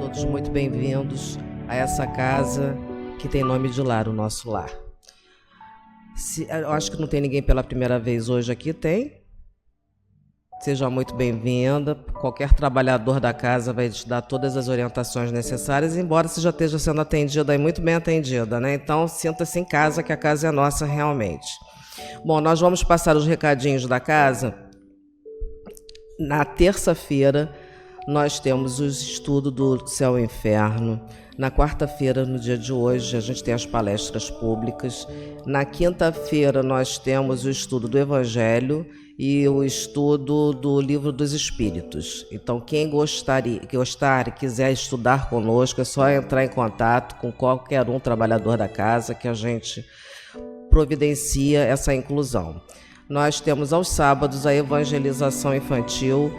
todos muito bem-vindos a essa casa que tem nome de lar, o nosso lar. Eu acho que não tem ninguém pela primeira vez hoje aqui, tem? Seja muito bem-vinda. Qualquer trabalhador da casa vai te dar todas as orientações necessárias, embora você já esteja sendo atendida e muito bem atendida, né? Então, sinta-se em casa, que a casa é nossa realmente. Bom, nós vamos passar os recadinhos da casa. Na terça-feira, nós temos os estudos do Céu e Inferno. Na quarta-feira, no dia de hoje, a gente tem as palestras públicas. Na quinta-feira, nós temos o estudo do Evangelho e o estudo do Livro dos Espíritos. Então, quem gostar e quiser estudar conosco, é só entrar em contato com qualquer trabalhador da casa que a gente providencia essa inclusão. Nós temos aos sábados a evangelização infantil,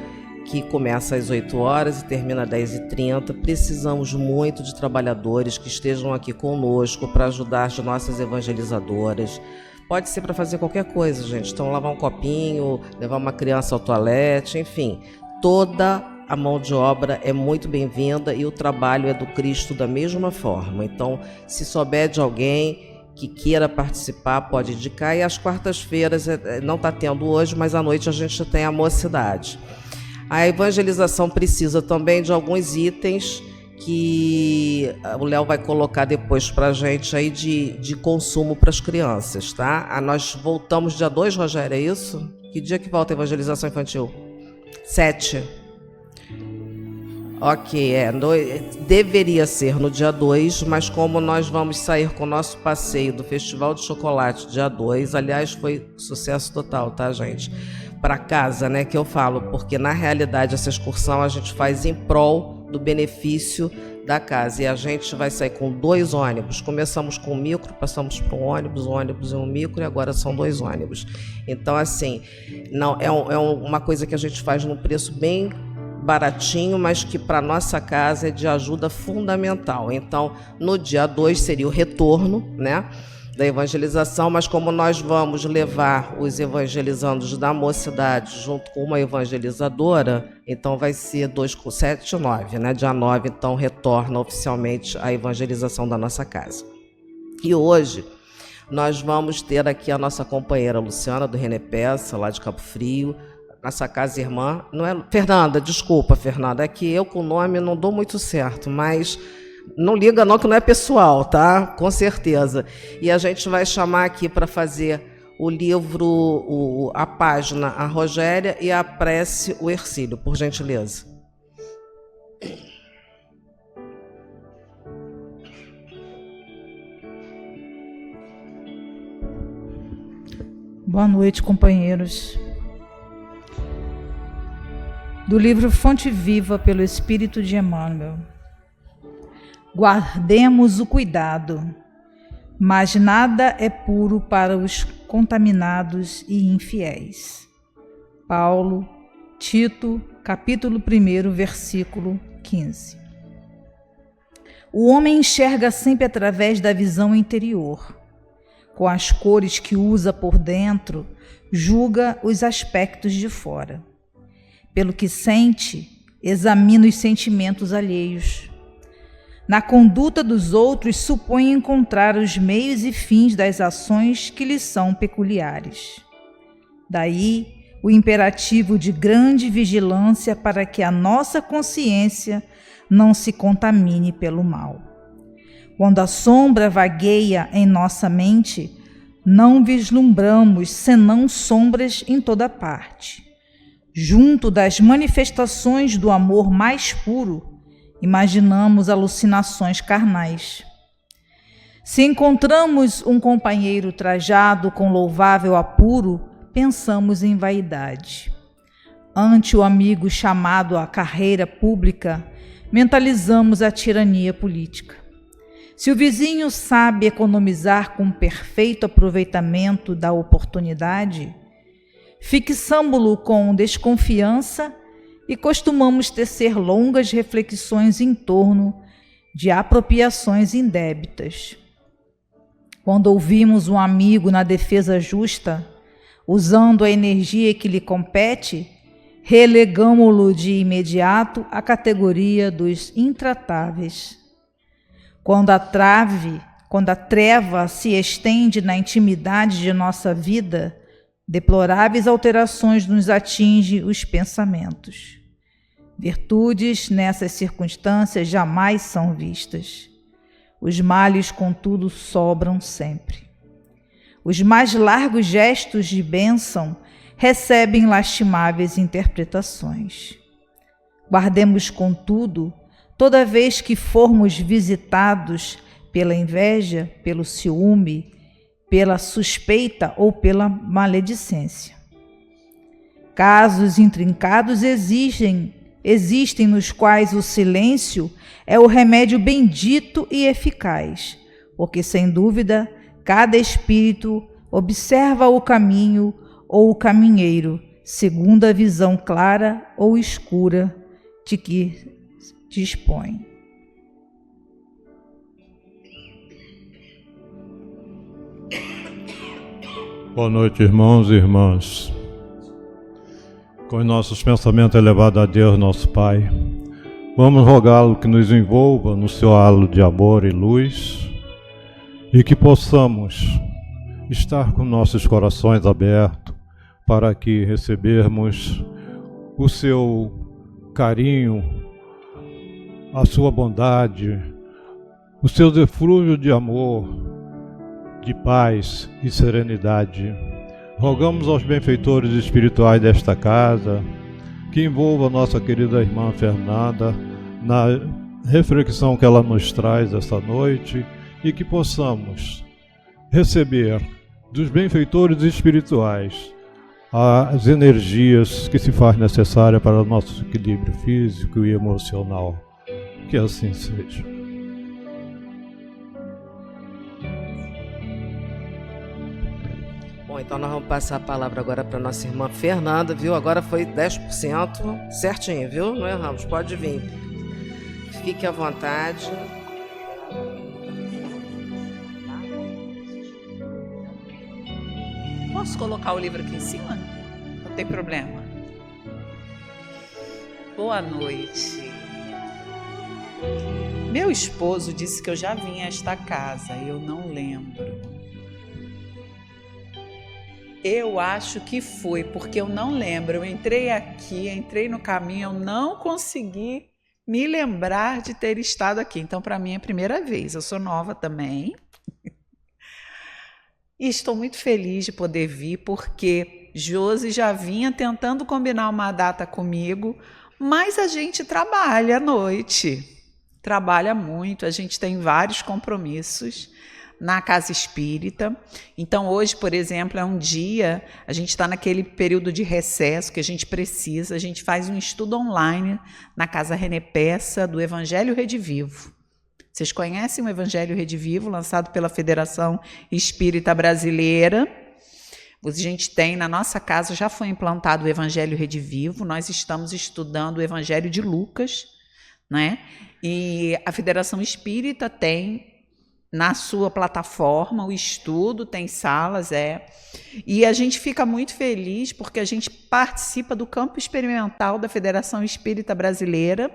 que começa às 8 horas e termina às 10h30. Precisamos muito de trabalhadores que estejam aqui conosco para ajudar as nossas evangelizadoras. Pode ser para fazer qualquer coisa, gente. Então, lavar um copinho, levar uma criança ao toalete, enfim. Toda a mão de obra é muito bem-vinda e o trabalho é do Cristo da mesma forma. Então, se souber de alguém que queira participar, pode indicar. E às quartas-feiras, não está tendo hoje, mas à noite a gente tem a mocidade. A evangelização precisa também de alguns itens que o Léo vai colocar depois para a gente aí de consumo para as crianças, tá? Nós voltamos dia 2, Rogério, é isso? Que dia que volta a evangelização infantil? 7. Ok, deveria ser no dia 2, mas como nós vamos sair com o nosso passeio do Festival de Chocolate dia 2, aliás, foi sucesso total, tá, gente? Para casa, né, que eu falo, porque na realidade essa excursão a gente faz em prol do benefício da casa, e a gente vai sair com 2 ônibus. Começamos com um micro, passamos para um ônibus e um micro, e agora são 2 ônibus. Então, assim, não é uma coisa que a gente faz num preço bem baratinho, mas que para nossa casa é de ajuda fundamental. Então, no dia 2 seria o retorno, né, da evangelização, mas como nós vamos levar os evangelizandos da mocidade junto com uma evangelizadora, então vai ser 2 com 7 e 9, né? Dia 9, então, retorna oficialmente a evangelização da nossa casa. E hoje nós vamos ter aqui a nossa companheira Luciana, do René Peça, lá de Cabo Frio, nossa casa irmã. Não é Fernanda, desculpa, Fernanda, é que eu com o nome não dou muito certo, mas não liga não, que não é pessoal, tá? Com certeza. E a gente vai chamar aqui para fazer o livro, a página, a Rogéria, e a prece, o Hercílio, por gentileza. Boa noite, companheiros. Do livro Fonte Viva, pelo Espírito de Emmanuel. Guardemos o cuidado, mas nada é puro para os contaminados e infiéis. Paulo, Tito, capítulo 1, versículo 15. O homem enxerga sempre através da visão interior. Com as cores que usa por dentro, julga os aspectos de fora. Pelo que sente, examina os sentimentos alheios. Na conduta dos outros, supõe encontrar os meios e fins das ações que lhes são peculiares. Daí, o imperativo de grande vigilância para que a nossa consciência não se contamine pelo mal. Quando a sombra vagueia em nossa mente, não vislumbramos senão sombras em toda parte. Junto das manifestações do amor mais puro, imaginamos alucinações carnais. Se encontramos um companheiro trajado com louvável apuro, pensamos em vaidade. Ante o amigo chamado à carreira pública, mentalizamos a tirania política. Se o vizinho sabe economizar com perfeito aproveitamento da oportunidade, fixamo-lo com desconfiança e costumamos tecer longas reflexões em torno de apropriações indébitas. Quando ouvimos um amigo na defesa justa, usando a energia que lhe compete, relegamo-lo de imediato à categoria dos intratáveis. Quando a treva se estende na intimidade de nossa vida, deploráveis alterações nos atingem os pensamentos. Virtudes nessas circunstâncias jamais são vistas. Os males, contudo, sobram sempre. Os mais largos gestos de bênção recebem lastimáveis interpretações. Guardemos, contudo, toda vez que formos visitados pela inveja, pelo ciúme, pela suspeita ou pela maledicência. Casos intrincados existem nos quais o silêncio é o remédio bendito e eficaz, porque, sem dúvida, cada espírito observa o caminho ou o caminheiro, segundo a visão clara ou escura de que dispõe. Boa noite, irmãos e irmãs. Com os nossos pensamentos elevados a Deus, nosso Pai, vamos rogá-lo que nos envolva no seu halo de amor e luz e que possamos estar com nossos corações abertos para que recebermos o seu carinho, a sua bondade, o seu eflúvio de amor, de paz e serenidade. Rogamos aos benfeitores espirituais desta casa que envolva nossa querida irmã Fernanda na reflexão que ela nos traz esta noite e que possamos receber dos benfeitores espirituais as energias que se faz necessária para o nosso equilíbrio físico e emocional. Que assim seja. Bom, então nós vamos passar a palavra agora para nossa irmã Fernanda, viu? Agora foi 10% certinho, viu? Não erramos, pode vir. Fique à vontade. Posso colocar o livro aqui em cima? Não tem problema. Boa noite. Meu esposo disse que eu já vim a esta casa, eu não lembro. Eu acho que foi, porque eu não lembro. Eu entrei aqui, entrei no caminho, eu não consegui me lembrar de ter estado aqui. Então, para mim é a primeira vez. Eu sou nova também. E estou muito feliz de poder vir, porque Josi já vinha tentando combinar uma data comigo, mas a gente trabalha à noite. Trabalha muito, a gente tem vários compromissos na casa espírita. Então hoje, por exemplo, é um dia, a gente está naquele período de recesso que a gente faz um estudo online na Casa René Peça do Evangelho Redivivo. Vocês conhecem o Evangelho Redivivo, lançado pela Federação Espírita Brasileira? A gente tem, na nossa casa já foi implantado o Evangelho Redivivo, nós estamos estudando o Evangelho de Lucas, né? E a Federação Espírita tem na sua plataforma o estudo, tem salas, e a gente fica muito feliz porque a gente participa do campo experimental da Federação Espírita Brasileira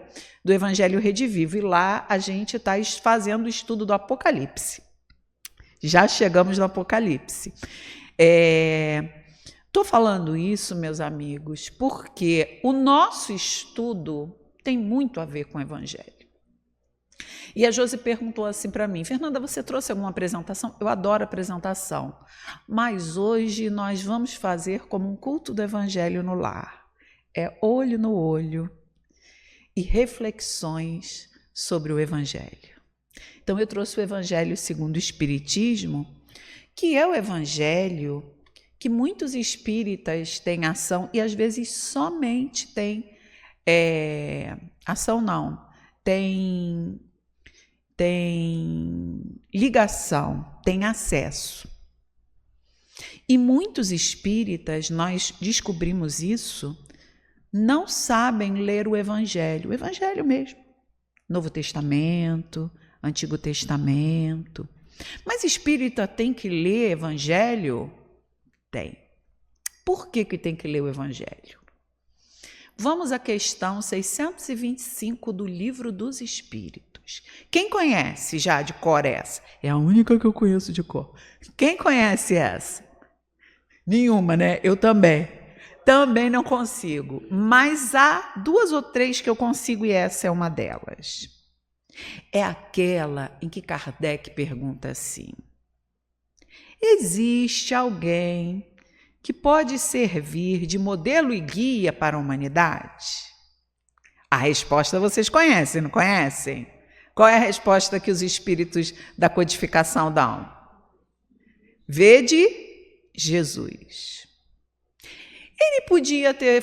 do Evangelho Redivivo, e lá a gente está fazendo o estudo do Apocalipse. Já chegamos no Apocalipse. Estou falando isso, meus amigos, porque o nosso estudo tem muito a ver com o Evangelho. E a Josi perguntou assim para mim: Fernanda, você trouxe alguma apresentação? Eu adoro apresentação, mas hoje nós vamos fazer como um culto do Evangelho no lar. É olho no olho e reflexões sobre o Evangelho. Então eu trouxe o Evangelho segundo o Espiritismo, que é o Evangelho que muitos espíritas têm ação, e às vezes somente tem ação não, tem ligação, tem acesso. E muitos espíritas, nós descobrimos isso, não sabem ler o Evangelho mesmo. Novo Testamento, Antigo Testamento. Mas espírita tem que ler Evangelho? Tem. Por que tem que ler o Evangelho? Vamos à questão 625 do Livro dos Espíritos. Quem conhece já de cor essa? É a única que eu conheço de cor. Quem conhece essa? Nenhuma, né? Eu também. Também não consigo. Mas há 2 ou 3 que eu consigo e essa é uma delas. É aquela em que Kardec pergunta assim: existe alguém que pode servir de modelo e guia para a humanidade? A resposta vocês conhecem, não conhecem? Qual é a resposta que os espíritos da codificação dão? Vede Jesus. Eles podiam ter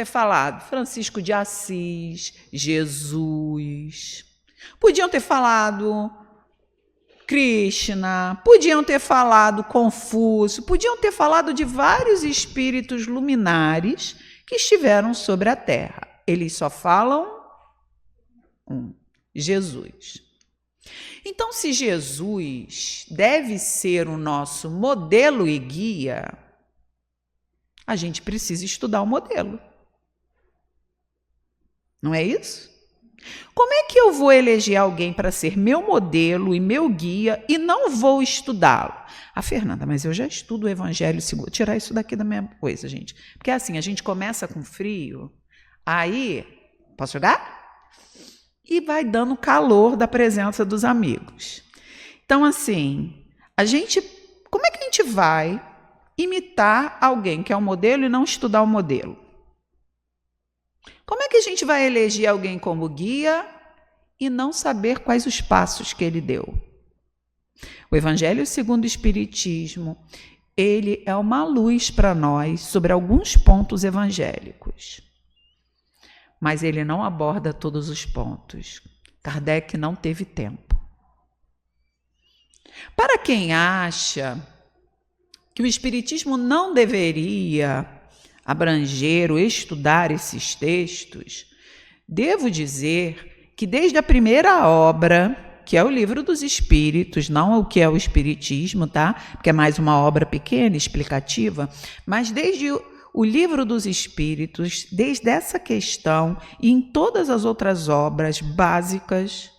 falado Francisco de Assis, Jesus, podiam ter falado Krishna, podiam ter falado Confúcio, podiam ter falado de vários espíritos luminares que estiveram sobre a Terra. Eles só falam Jesus. Então, se Jesus deve ser o nosso modelo e guia, a gente precisa estudar o modelo. Não é isso? Como é que eu vou eleger alguém para ser meu modelo e meu guia e não vou estudá-lo? Fernanda, mas eu já estudo o Evangelho segundo. Vou tirar isso daqui da minha coisa, gente. Porque assim, a gente começa com frio, aí, posso jogar? E vai dando calor da presença dos amigos. Então, assim, como é que a gente vai imitar alguém que é um modelo e não estudar o modelo? Como é que a gente vai eleger alguém como guia e não saber quais os passos que ele deu? O Evangelho segundo o Espiritismo, ele é uma luz para nós sobre alguns pontos evangélicos. Mas ele não aborda todos os pontos. Kardec não teve tempo. Para quem acha que o Espiritismo não deveria abranger ou estudar esses textos, devo dizer que desde a primeira obra, que é o Livro dos Espíritos, não o que é o Espiritismo, tá? Porque é mais uma obra pequena, explicativa, mas desde o Livro dos Espíritos, desde essa questão e em todas as outras obras básicas,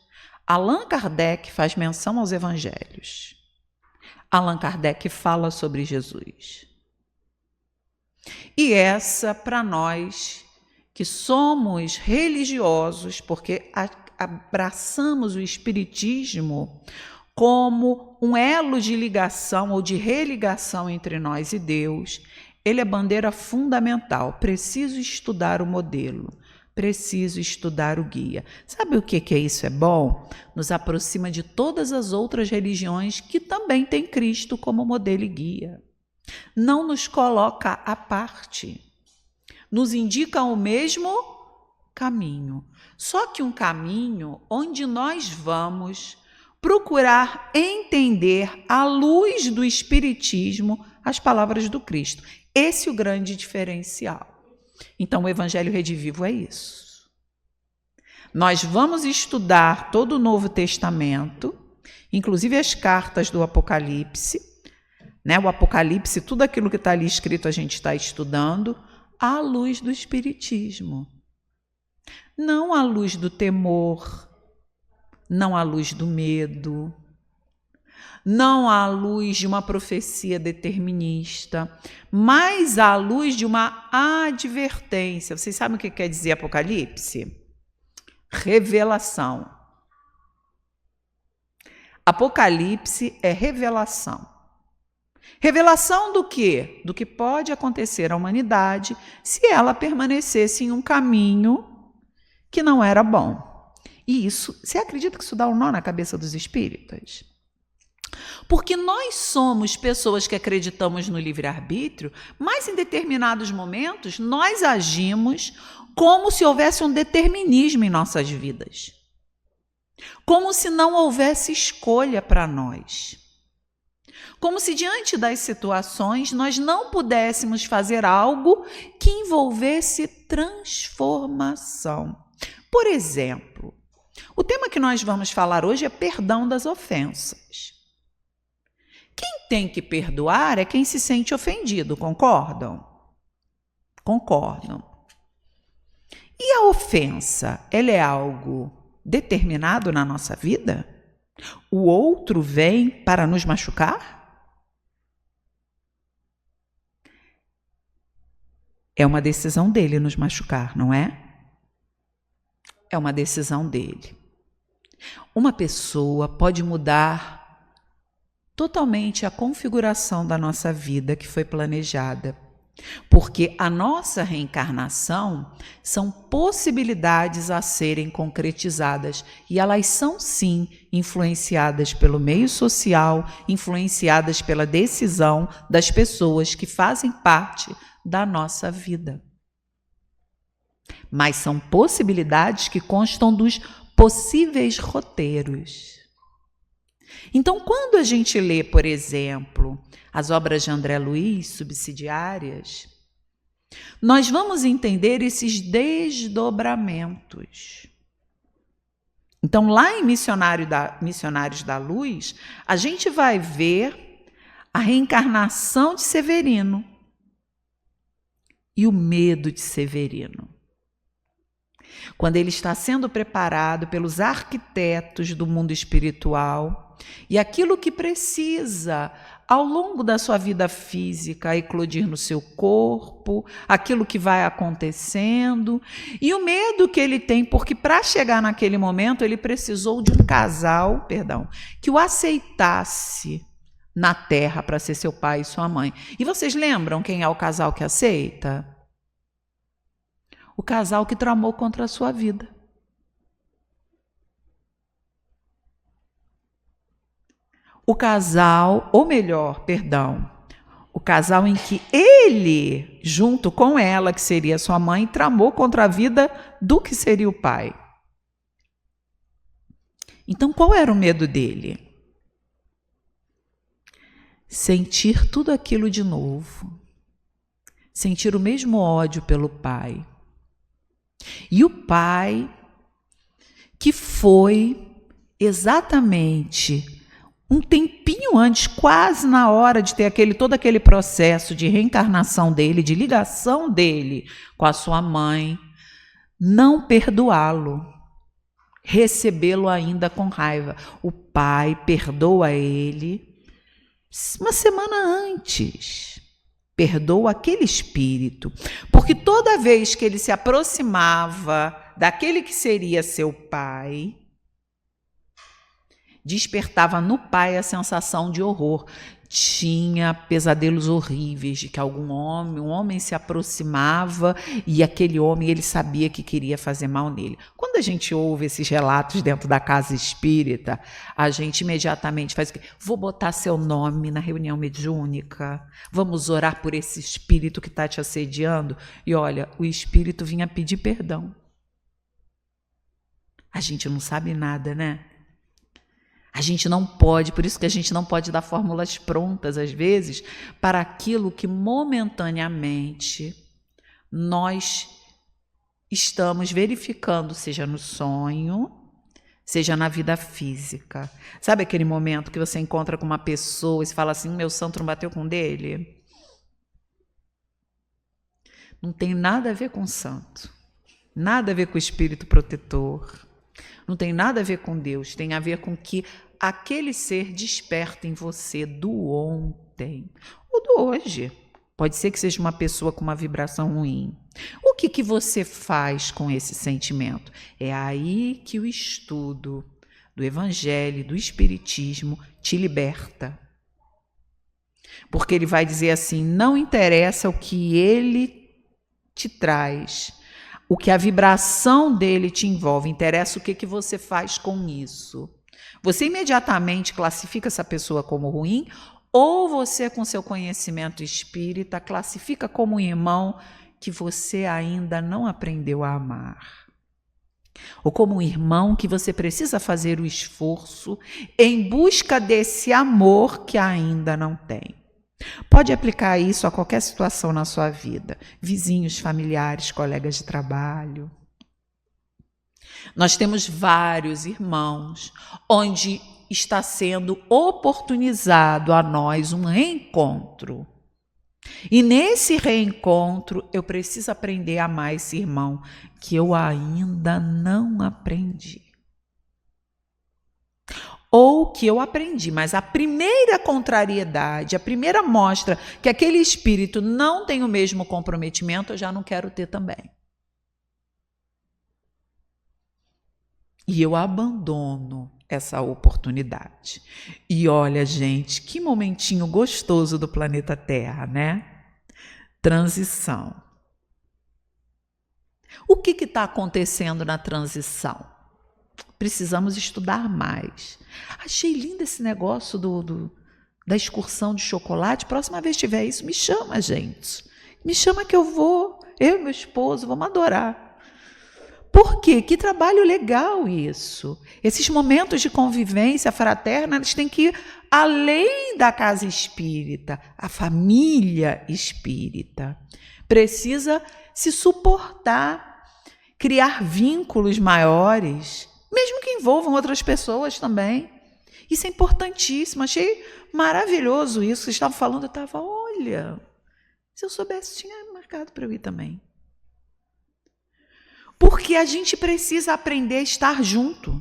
Allan Kardec faz menção aos evangelhos. Allan Kardec fala sobre Jesus. E essa, para nós que somos religiosos, porque abraçamos o Espiritismo como um elo de ligação ou de religação entre nós e Deus, ele é bandeira fundamental. Preciso estudar o modelo, preciso estudar o guia. Sabe o que é isso? É bom? Nos aproxima de todas as outras religiões que também têm Cristo como modelo e guia. Não nos coloca à parte, nos indica o mesmo caminho, só que um caminho onde nós vamos procurar entender à luz do Espiritismo as palavras do Cristo. Esse é o grande diferencial. Então, o Evangelho Redivivo é isso. Nós vamos estudar todo o Novo Testamento, inclusive as cartas do Apocalipse, né? O Apocalipse, tudo aquilo que está ali escrito a gente está estudando à luz do Espiritismo. Não à luz do temor, não à luz do medo, não à luz de uma profecia determinista, mas à luz de uma advertência. Vocês sabem o que quer dizer Apocalipse? Revelação. Apocalipse é revelação. Revelação do quê? Do que pode acontecer à humanidade se ela permanecesse em um caminho que não era bom. E isso, você acredita que isso dá um nó na cabeça dos espíritas? Porque nós somos pessoas que acreditamos no livre-arbítrio, mas em determinados momentos nós agimos como se houvesse um determinismo em nossas vidas. Como se não houvesse escolha para nós. Como se diante das situações nós não pudéssemos fazer algo que envolvesse transformação. Por exemplo, o tema que nós vamos falar hoje é perdão das ofensas. Quem tem que perdoar é quem se sente ofendido, concordam? Concordam. E a ofensa, ela é algo determinado na nossa vida? O outro vem para nos machucar? É uma decisão dele nos machucar, não é? É uma decisão dele. Uma pessoa pode mudar totalmente a configuração da nossa vida que foi planejada, porque a nossa reencarnação são possibilidades a serem concretizadas e elas são sim influenciadas pelo meio social, influenciadas pela decisão das pessoas que fazem parte da nossa vida. Mas são possibilidades que constam dos possíveis roteiros. Então, quando a gente lê, por exemplo, as obras de André Luiz, Subsidiárias, nós vamos entender esses desdobramentos. Então, lá em Missionários da Luz, a gente vai ver a reencarnação de Severino e o medo de Severino. Quando ele está sendo preparado pelos arquitetos do mundo espiritual e aquilo que precisa ao longo da sua vida física eclodir no seu corpo, aquilo que vai acontecendo e o medo que ele tem, porque para chegar naquele momento ele precisou de um casal, que o aceitasse na Terra para ser seu pai e sua mãe. E vocês lembram quem é o casal que aceita? O casal que tramou contra a sua vida. O casal, ou melhor, o casal em que ele, junto com ela, que seria sua mãe, tramou contra a vida do que seria o pai. Então, qual era o medo dele? Sentir tudo aquilo de novo. Sentir o mesmo ódio pelo pai. E o pai, que foi exatamente um tempinho antes, quase na hora de ter todo aquele processo de reencarnação dele, de ligação dele com a sua mãe, não perdoá-lo, recebê-lo ainda com raiva. O pai perdoa ele uma semana antes. Perdoa aquele espírito, porque toda vez que ele se aproximava daquele que seria seu pai, despertava no pai a sensação de horror. Tinha pesadelos horríveis de que um homem se aproximava e aquele homem, ele sabia que queria fazer mal nele. Quando a gente ouve esses relatos dentro da casa espírita, a gente imediatamente faz o quê? Vou botar seu nome na reunião mediúnica, vamos orar por esse espírito que está te assediando. E olha, o espírito vinha pedir perdão. A gente não sabe nada, né? A gente não pode, por isso que a gente não pode dar fórmulas prontas, às vezes, para aquilo que momentaneamente nós estamos verificando, seja no sonho, seja na vida física. Sabe aquele momento que você encontra com uma pessoa e você fala assim, meu santo não bateu com o dele? Não tem nada a ver com o santo, nada a ver com o espírito protetor. Não tem nada a ver com Deus, tem a ver com que aquele ser desperta em você do ontem ou do hoje. Pode ser que seja uma pessoa com uma vibração ruim. O que você faz com esse sentimento? É aí que o estudo do Evangelho, do Espiritismo, te liberta. Porque ele vai dizer assim, não interessa o que ele te traz, o que a vibração dele te envolve, interessa o que você faz com isso. Você imediatamente classifica essa pessoa como ruim ou você, com seu conhecimento espírita, classifica como um irmão que você ainda não aprendeu a amar. Ou como um irmão que você precisa fazer o esforço em busca desse amor que ainda não tem. Pode aplicar isso a qualquer situação na sua vida. Vizinhos, familiares, colegas de trabalho. Nós temos vários irmãos onde está sendo oportunizado a nós um reencontro. E nesse reencontro, eu preciso aprender a amar esse irmão que eu ainda não aprendi. Ou que eu aprendi, mas a primeira contrariedade, a primeira mostra que aquele espírito não tem o mesmo comprometimento, eu já não quero ter também. E eu abandono essa oportunidade. E olha, gente, que momentinho gostoso do planeta Terra, né? Transição. O que está acontecendo na transição? Precisamos estudar mais. Achei lindo esse negócio da excursão de chocolate. Próxima vez que tiver isso, me chama, gente. Me chama que eu vou. Eu e meu esposo vamos adorar. Por quê? Que trabalho legal isso. Esses momentos de convivência fraterna, eles têm que ir além da casa espírita. A família espírita precisa se suportar, criar vínculos maiores, mesmo que envolvam outras pessoas também. Isso é importantíssimo. Achei maravilhoso isso. Vocês estavam falando, eu estava, olha, se eu soubesse, tinha marcado para eu ir também. Porque a gente precisa aprender a estar junto.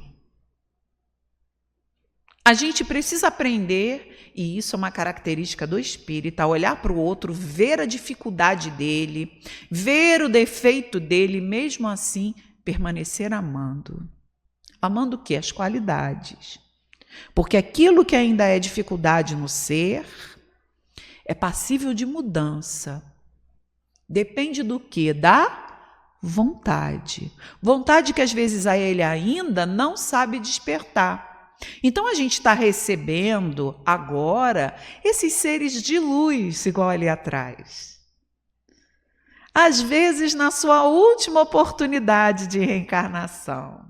A gente precisa aprender, e isso é uma característica do espírita, a olhar para o outro, ver a dificuldade dele, ver o defeito dele, mesmo assim, permanecer amando. Amando o quê? As qualidades. Porque aquilo que ainda é dificuldade no ser é passível de mudança. Depende do quê? Da vontade. Vontade que às vezes a ele ainda não sabe despertar. Então a gente está recebendo agora esses seres de luz, igual ali atrás. Às vezes na sua última oportunidade de reencarnação,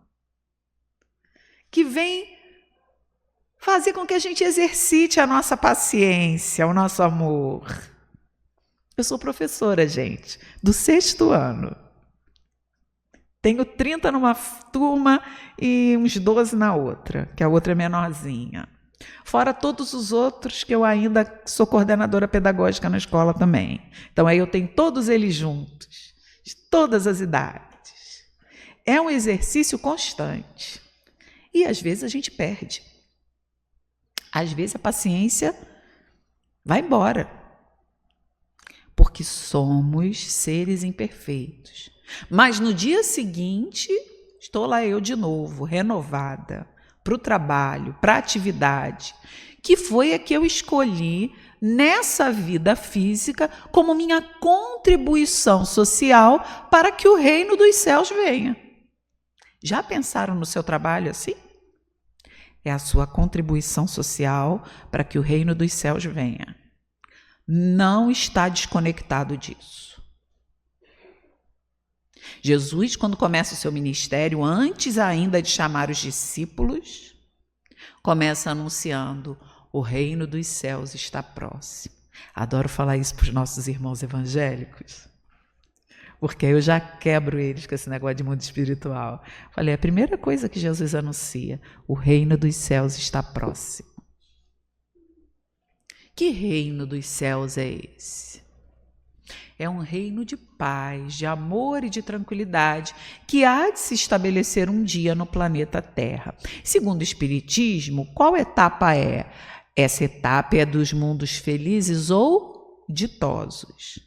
que vem fazer com que a gente exercite a nossa paciência, o nosso amor. Eu sou professora, gente, do 6º ano. Tenho 30 numa turma e uns 12 na outra, que a outra é menorzinha. Fora todos os outros que eu ainda sou coordenadora pedagógica na escola também. Então aí eu tenho todos eles juntos, de todas as idades. É um exercício constante. E às vezes a gente perde. Às vezes a paciência vai embora. Porque somos seres imperfeitos. Mas no dia seguinte, estou lá eu de novo, renovada, para o trabalho, para a atividade, que foi a que eu escolhi nessa vida física como minha contribuição social para que o reino dos céus venha. Já pensaram no seu trabalho assim? É a sua contribuição social para que o reino dos céus venha. Não está desconectado disso. Jesus, quando começa o seu ministério, antes ainda de chamar os discípulos, começa anunciando: o reino dos céus está próximo. Adoro falar isso para os nossos irmãos evangélicos, porque eu já quebro eles com esse negócio de mundo espiritual. Falei, a primeira coisa que Jesus anuncia: o reino dos céus está próximo. Que reino dos céus é esse? É um reino de paz, de amor e de tranquilidade que há de se estabelecer um dia no planeta Terra. Segundo o Espiritismo, qual etapa é? Essa etapa é dos mundos felizes ou ditosos.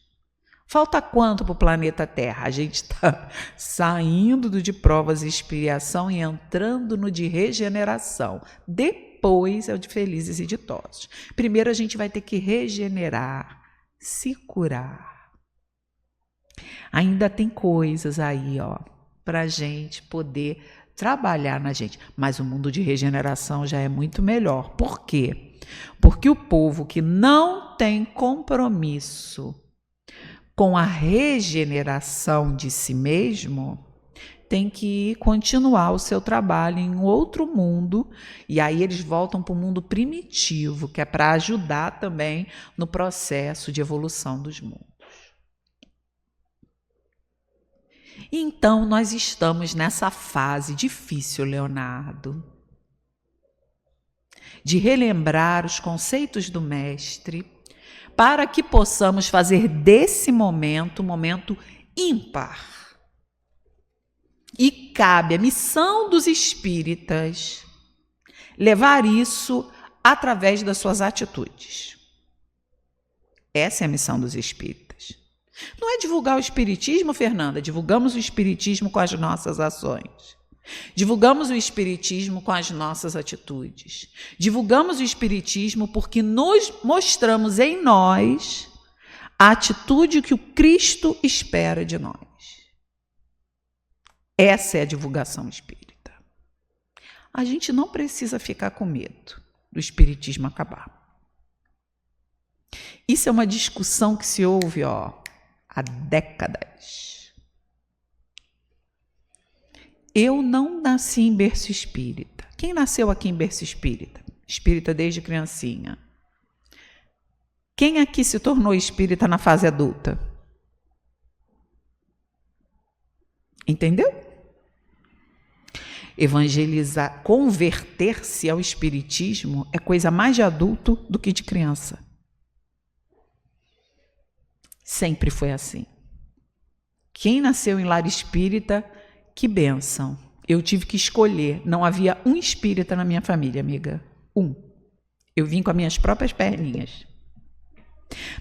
Falta quanto para o planeta Terra? A gente está saindo do de provas e expiação e entrando no de regeneração. Depois é o de felizes e ditosos. Primeiro a gente vai ter que regenerar, se curar. Ainda tem coisas aí, para a gente poder trabalhar na gente. Mas o mundo de regeneração já é muito melhor. Por quê? Porque o povo que não tem compromisso com a regeneração de si mesmo tem que continuar o seu trabalho em outro mundo, e aí eles voltam para o mundo primitivo, que é para ajudar também no processo de evolução dos mundos. Então, nós estamos nessa fase difícil, Leonardo, de relembrar os conceitos do Mestre para que possamos fazer desse momento um momento ímpar. E cabe a missão dos espíritas levar isso através das suas atitudes. Essa é a missão dos espíritas. Não é divulgar o espiritismo, Fernanda, divulgamos o espiritismo com as nossas ações. Divulgamos o espiritismo com as nossas atitudes. Divulgamos o espiritismo porque nos mostramos em nós a atitude que o Cristo espera de nós. Essa é a divulgação espírita. A gente não precisa ficar com medo do espiritismo acabar. Isso é uma discussão que se ouve há décadas. Eu não nasci em berço espírita. Quem nasceu aqui em berço espírita? Espírita desde criancinha. Quem aqui se tornou espírita na fase adulta? Entendeu? Evangelizar, converter-se ao espiritismo é coisa mais de adulto do que de criança. Sempre foi assim. Quem nasceu em lar espírita, que bênção. Eu tive que escolher. Não havia um espírita na minha família, amiga. Um. Eu vim com as minhas próprias perninhas.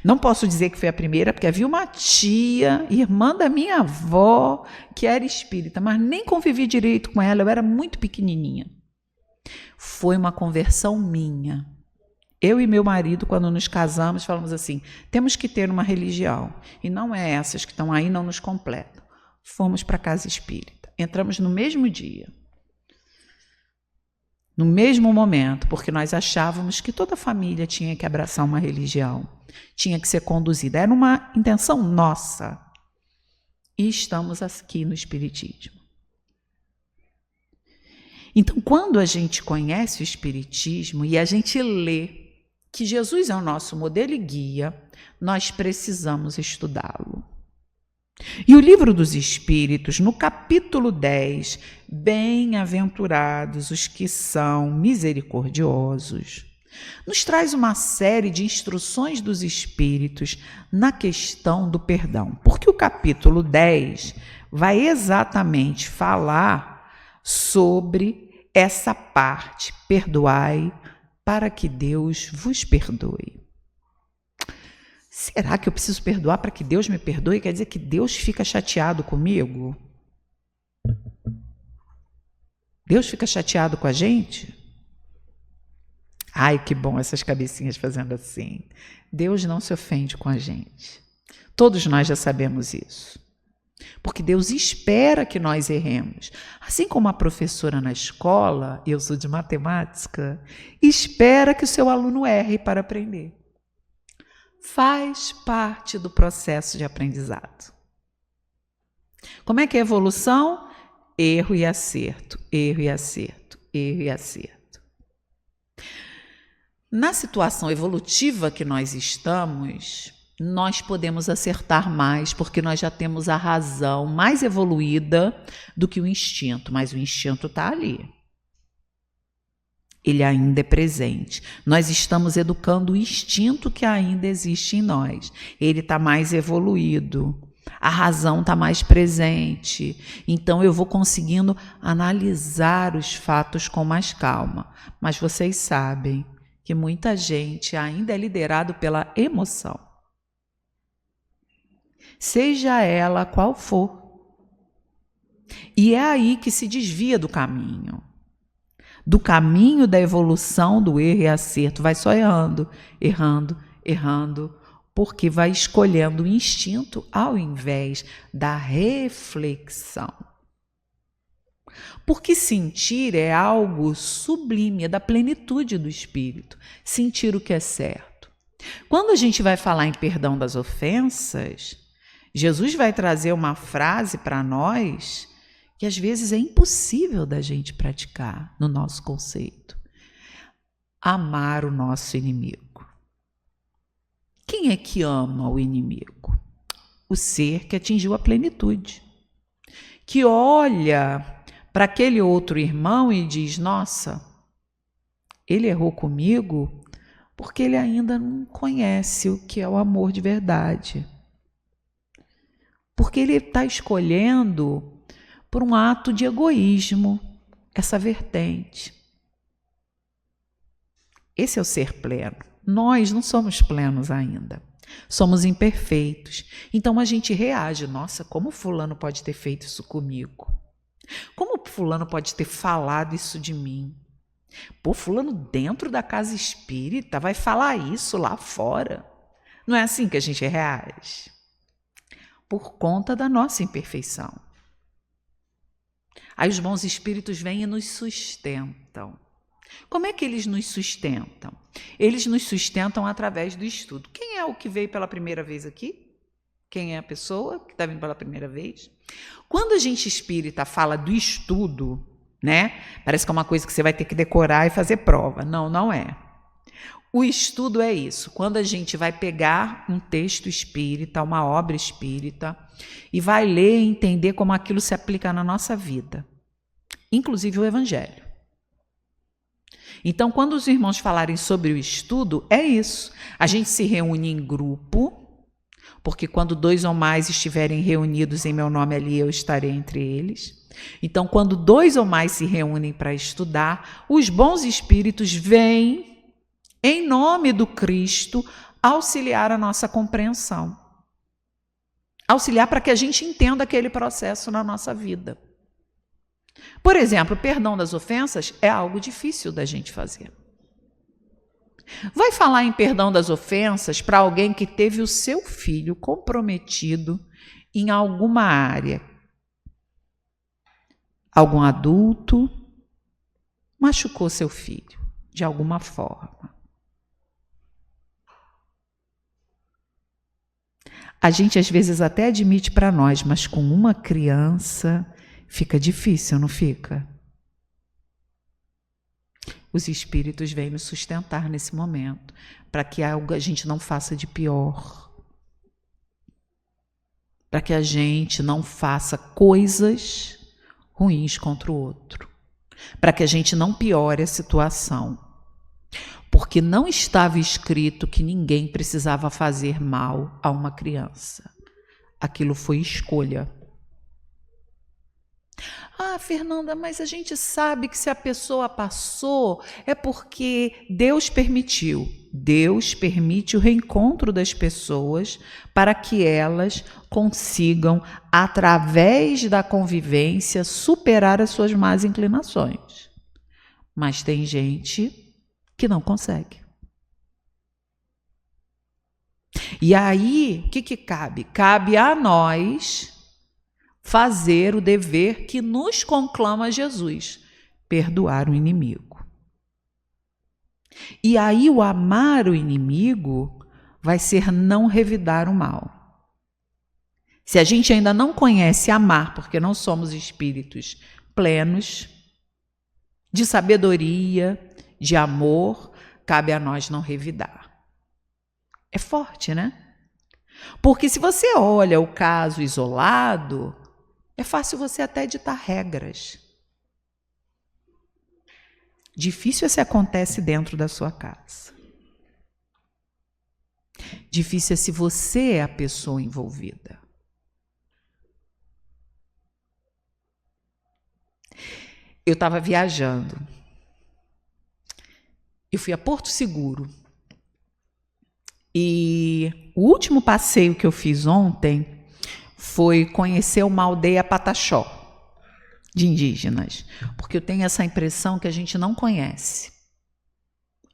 Não posso dizer que foi a primeira, porque havia uma tia, irmã da minha avó, que era espírita, mas nem convivi direito com ela, eu era muito pequenininha. Foi uma conversão minha. Eu e meu marido, quando nos casamos, falamos assim, temos que ter uma religião, e não é essas que estão aí, não nos completam. Fomos para a casa espírita, entramos no mesmo dia. No mesmo momento, porque nós achávamos que toda família tinha que abraçar uma religião, tinha que ser conduzida. Era uma intenção nossa. E estamos aqui no Espiritismo. Então, quando a gente conhece o Espiritismo e a gente lê que Jesus é o nosso modelo e guia, nós precisamos estudá-lo. E o Livro dos Espíritos, no capítulo 10, bem-aventurados os que são misericordiosos, nos traz uma série de instruções dos Espíritos na questão do perdão. Porque o capítulo 10 vai exatamente falar sobre essa parte, perdoai para que Deus vos perdoe. Será que eu preciso perdoar para que Deus me perdoe? Quer dizer que Deus fica chateado comigo? Deus fica chateado com a gente? Ai, que bom essas cabecinhas fazendo assim. Deus não se ofende com a gente. Todos nós já sabemos isso. Porque Deus espera que nós erremos. Assim como a professora na escola, eu sou de matemática, espera que o seu aluno erre para aprender. Faz parte do processo de aprendizado. Como é que é a evolução? Erro e acerto, erro e acerto, erro e acerto. Na situação evolutiva que nós estamos, nós podemos acertar mais, porque nós já temos a razão mais evoluída do que o instinto, mas o instinto está ali. Ele ainda é presente. Nós estamos educando o instinto que ainda existe em nós. Ele está mais evoluído. A razão está mais presente. Então eu vou conseguindo analisar os fatos com mais calma. Mas vocês sabem que muita gente ainda é liderado pela emoção. Seja ela qual for. E é aí que se desvia do caminho. Do caminho da evolução do erro e acerto. Vai só errando, errando, errando, porque vai escolhendo o instinto ao invés da reflexão. Porque sentir é algo sublime, é da plenitude do espírito. Sentir o que é certo. Quando a gente vai falar em perdão das ofensas, Jesus vai trazer uma frase para nós que às vezes é impossível da gente praticar no nosso conceito. Amar o nosso inimigo. Quem é que ama o inimigo? O ser que atingiu a plenitude. Que olha para aquele outro irmão e diz, nossa, ele errou comigo, porque ele ainda não conhece o que é o amor de verdade. Porque ele está escolhendo, por um ato de egoísmo, essa vertente. Esse é o ser pleno. Nós não somos plenos ainda. Somos imperfeitos. Então a gente reage. Nossa, como fulano pode ter feito isso comigo? Como fulano pode ter falado isso de mim? Pô, fulano dentro da casa espírita vai falar isso lá fora. Não é assim que a gente reage. Por conta da nossa imperfeição. Aí os bons espíritos vêm e nos sustentam. Como é que eles nos sustentam? Eles nos sustentam através do estudo. Quem é o que veio pela primeira vez aqui? Quem é a pessoa que está vindo pela primeira vez? Quando a gente espírita fala do estudo, né? Parece que é uma coisa que você vai ter que decorar e fazer prova. Não, não é. O estudo é isso. Quando a gente vai pegar um texto espírita, uma obra espírita, e vai ler e entender como aquilo se aplica na nossa vida. Inclusive o Evangelho. Então, quando os irmãos falarem sobre o estudo, é isso. A gente se reúne em grupo, porque quando 2 ou mais estiverem reunidos em meu nome, ali eu estarei entre eles. Então, quando 2 ou mais se reúnem para estudar, os bons espíritos vêm, em nome do Cristo, auxiliar a nossa compreensão. Auxiliar para que a gente entenda aquele processo na nossa vida. Por exemplo, o perdão das ofensas é algo difícil da gente fazer. Vai falar em perdão das ofensas para alguém que teve o seu filho comprometido em alguma área. Algum adulto machucou seu filho de alguma forma. A gente às vezes até admite para nós, mas com uma criança fica difícil, não fica? Os espíritos vêm nos sustentar nesse momento, para que a gente não faça de pior. Para que a gente não faça coisas ruins contra o outro. Para que a gente não piore a situação. Porque não estava escrito que ninguém precisava fazer mal a uma criança. Aquilo foi escolha. Ah, Fernanda, mas a gente sabe que se a pessoa passou é porque Deus permitiu. Deus permite o reencontro das pessoas para que elas consigam, através da convivência, superar as suas más inclinações. Mas tem gente que não consegue. E aí, o que cabe? Cabe a nós fazer o dever que nos conclama Jesus, perdoar o inimigo. E aí o amar o inimigo vai ser não revidar o mal. Se a gente ainda não conhece amar, porque não somos espíritos plenos, de sabedoria, de amor, cabe a nós não revidar. É forte, né? Porque se você olha o caso isolado, é fácil você até ditar regras. Difícil é se acontece dentro da sua casa. Difícil é se você é a pessoa envolvida. Eu estava viajando. Eu fui a Porto Seguro. E o último passeio que eu fiz ontem foi conhecer uma aldeia Pataxó, de indígenas. Porque eu tenho essa impressão que a gente não conhece.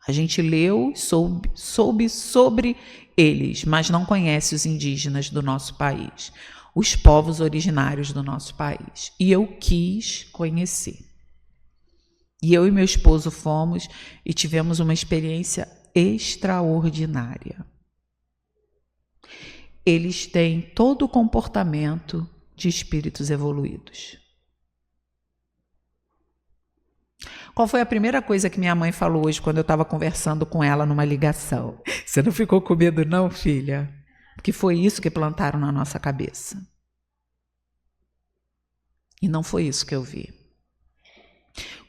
A gente leu, soube sobre eles, mas não conhece os indígenas do nosso país, os povos originários do nosso país. E eu quis conhecer. E eu e meu esposo fomos e tivemos uma experiência extraordinária. Eles têm todo o comportamento de espíritos evoluídos. Qual foi a primeira coisa que minha mãe falou hoje quando eu estava conversando com ela numa ligação? Você não ficou com medo não, filha? Porque foi isso que plantaram na nossa cabeça. E não foi isso que eu vi.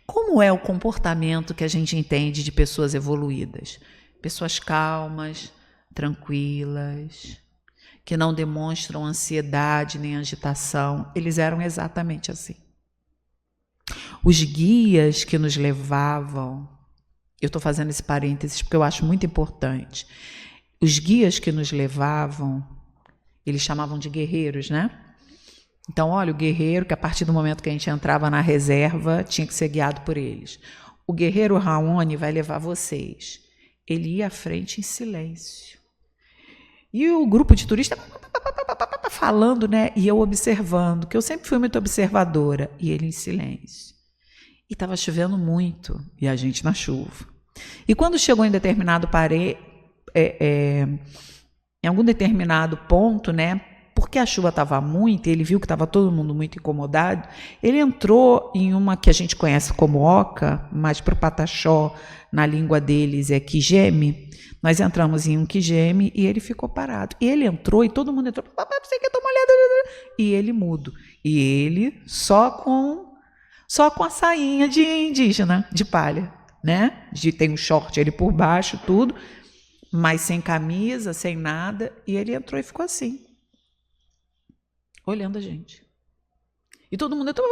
Como é o comportamento que a gente entende de pessoas evoluídas? pessoas calmas, tranquilas, que não demonstram ansiedade nem agitação. Eles eram exatamente assim. Os guias que nos levavam, eu estou fazendo esse parênteses porque eu acho muito importante. Os guias que nos levavam, eles chamavam de guerreiros, né? Então, olha, o guerreiro, que a partir do momento que a gente entrava na reserva, tinha que ser guiado por eles. O guerreiro Raoni vai levar vocês. Ele ia à frente em silêncio. E o grupo de turistas falando, né? E eu observando, que eu sempre fui muito observadora. E ele em silêncio. E estava chovendo muito, e a gente na chuva. E quando chegou em determinado em algum determinado ponto, né? Porque a chuva estava muito, e ele viu que estava todo mundo muito incomodado, ele entrou em uma que a gente conhece como oca, mas para o Pataxó, na língua deles é quijeme. Nós entramos em um quijeme e ele ficou parado. E ele entrou e todo mundo entrou, papai, você quer tomar olhada? E ele mudo. E ele só com a sainha de indígena, de palha, né? Tem um short ali por baixo, tudo, mas sem camisa, sem nada. E ele entrou e ficou assim, olhando a gente. E todo mundo entrou.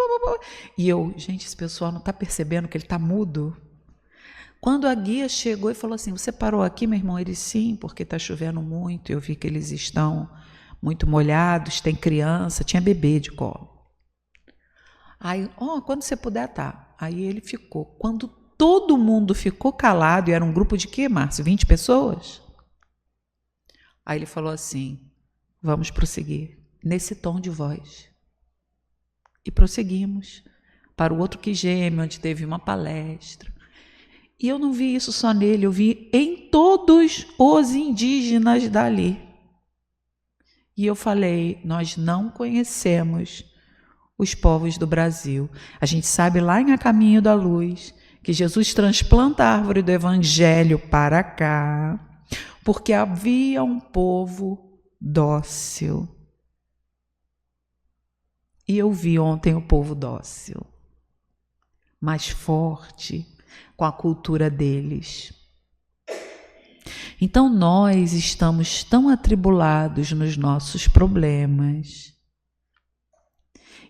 E eu, gente, esse pessoal não está percebendo que ele está mudo? Quando a guia chegou e falou assim, você parou aqui, meu irmão? Ele, sim, porque está chovendo muito, eu vi que eles estão muito molhados, tem criança, tinha bebê de colo. Aí, quando você puder, tá. Aí ele ficou. Quando todo mundo ficou calado, e era um grupo de quê, Márcio? 20 pessoas? Aí ele falou assim, vamos prosseguir, nesse tom de voz. E prosseguimos para o outro quijeme, onde teve uma palestra. E eu não vi isso só nele, eu vi em todos os indígenas dali. E eu falei, nós não conhecemos os povos do Brasil. A gente sabe lá em A Caminho da Luz que Jesus transplanta a árvore do Evangelho para cá, porque havia um povo dócil. E eu vi ontem o povo dócil, mais forte, com a cultura deles. Então nós estamos tão atribulados nos nossos problemas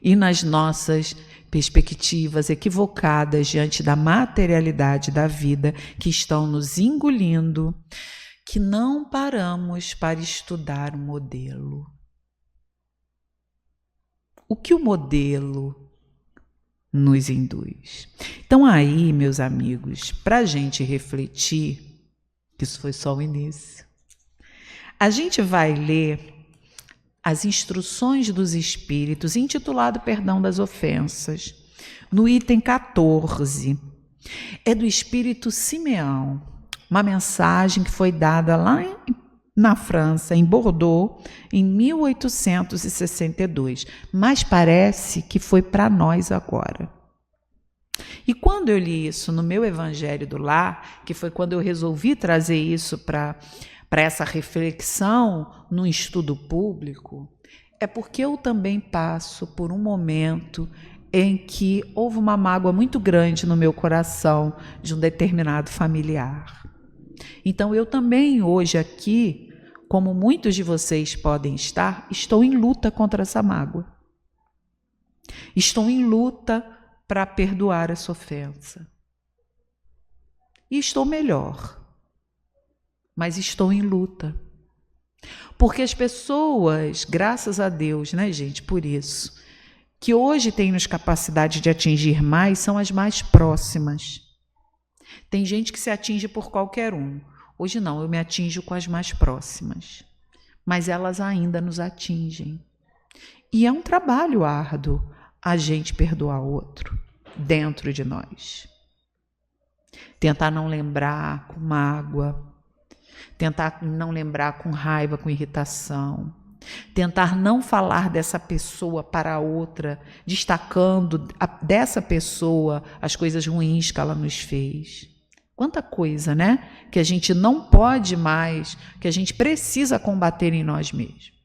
e nas nossas perspectivas equivocadas diante da materialidade da vida que estão nos engolindo, que não paramos para estudar o modelo. O que o modelo nos induz? Então aí, meus amigos, para a gente refletir, que isso foi só o início, a gente vai ler as instruções dos Espíritos, intitulado Perdão das Ofensas, no item 14. É do Espírito Simeão, uma mensagem que foi dada lá na França, em Bordeaux, em 1862, mas parece que foi para nós agora. E quando eu li isso no meu Evangelho do Lar, que foi quando eu resolvi trazer isso para essa reflexão no estudo público, é porque eu também passo por um momento em que houve uma mágoa muito grande no meu coração de um determinado familiar. Então eu também hoje aqui, como muitos de vocês podem estar, estou em luta contra essa mágoa. Estou em luta para perdoar essa ofensa. E estou melhor, mas estou em luta. Porque as pessoas, graças a Deus, né, gente, por isso, que hoje têm nos capacidade de atingir mais, são as mais próximas. Tem gente que se atinge por qualquer um. Hoje não, eu me atinjo com as mais próximas. Mas elas ainda nos atingem. E é um trabalho árduo a gente perdoar o outro dentro de nós. Tentar não lembrar com mágoa, tentar não lembrar com raiva, com irritação, tentar não falar dessa pessoa para outra, destacando dessa pessoa as coisas ruins que ela nos fez. Quanta coisa, né? Que a gente não pode mais, que a gente precisa combater em nós mesmos.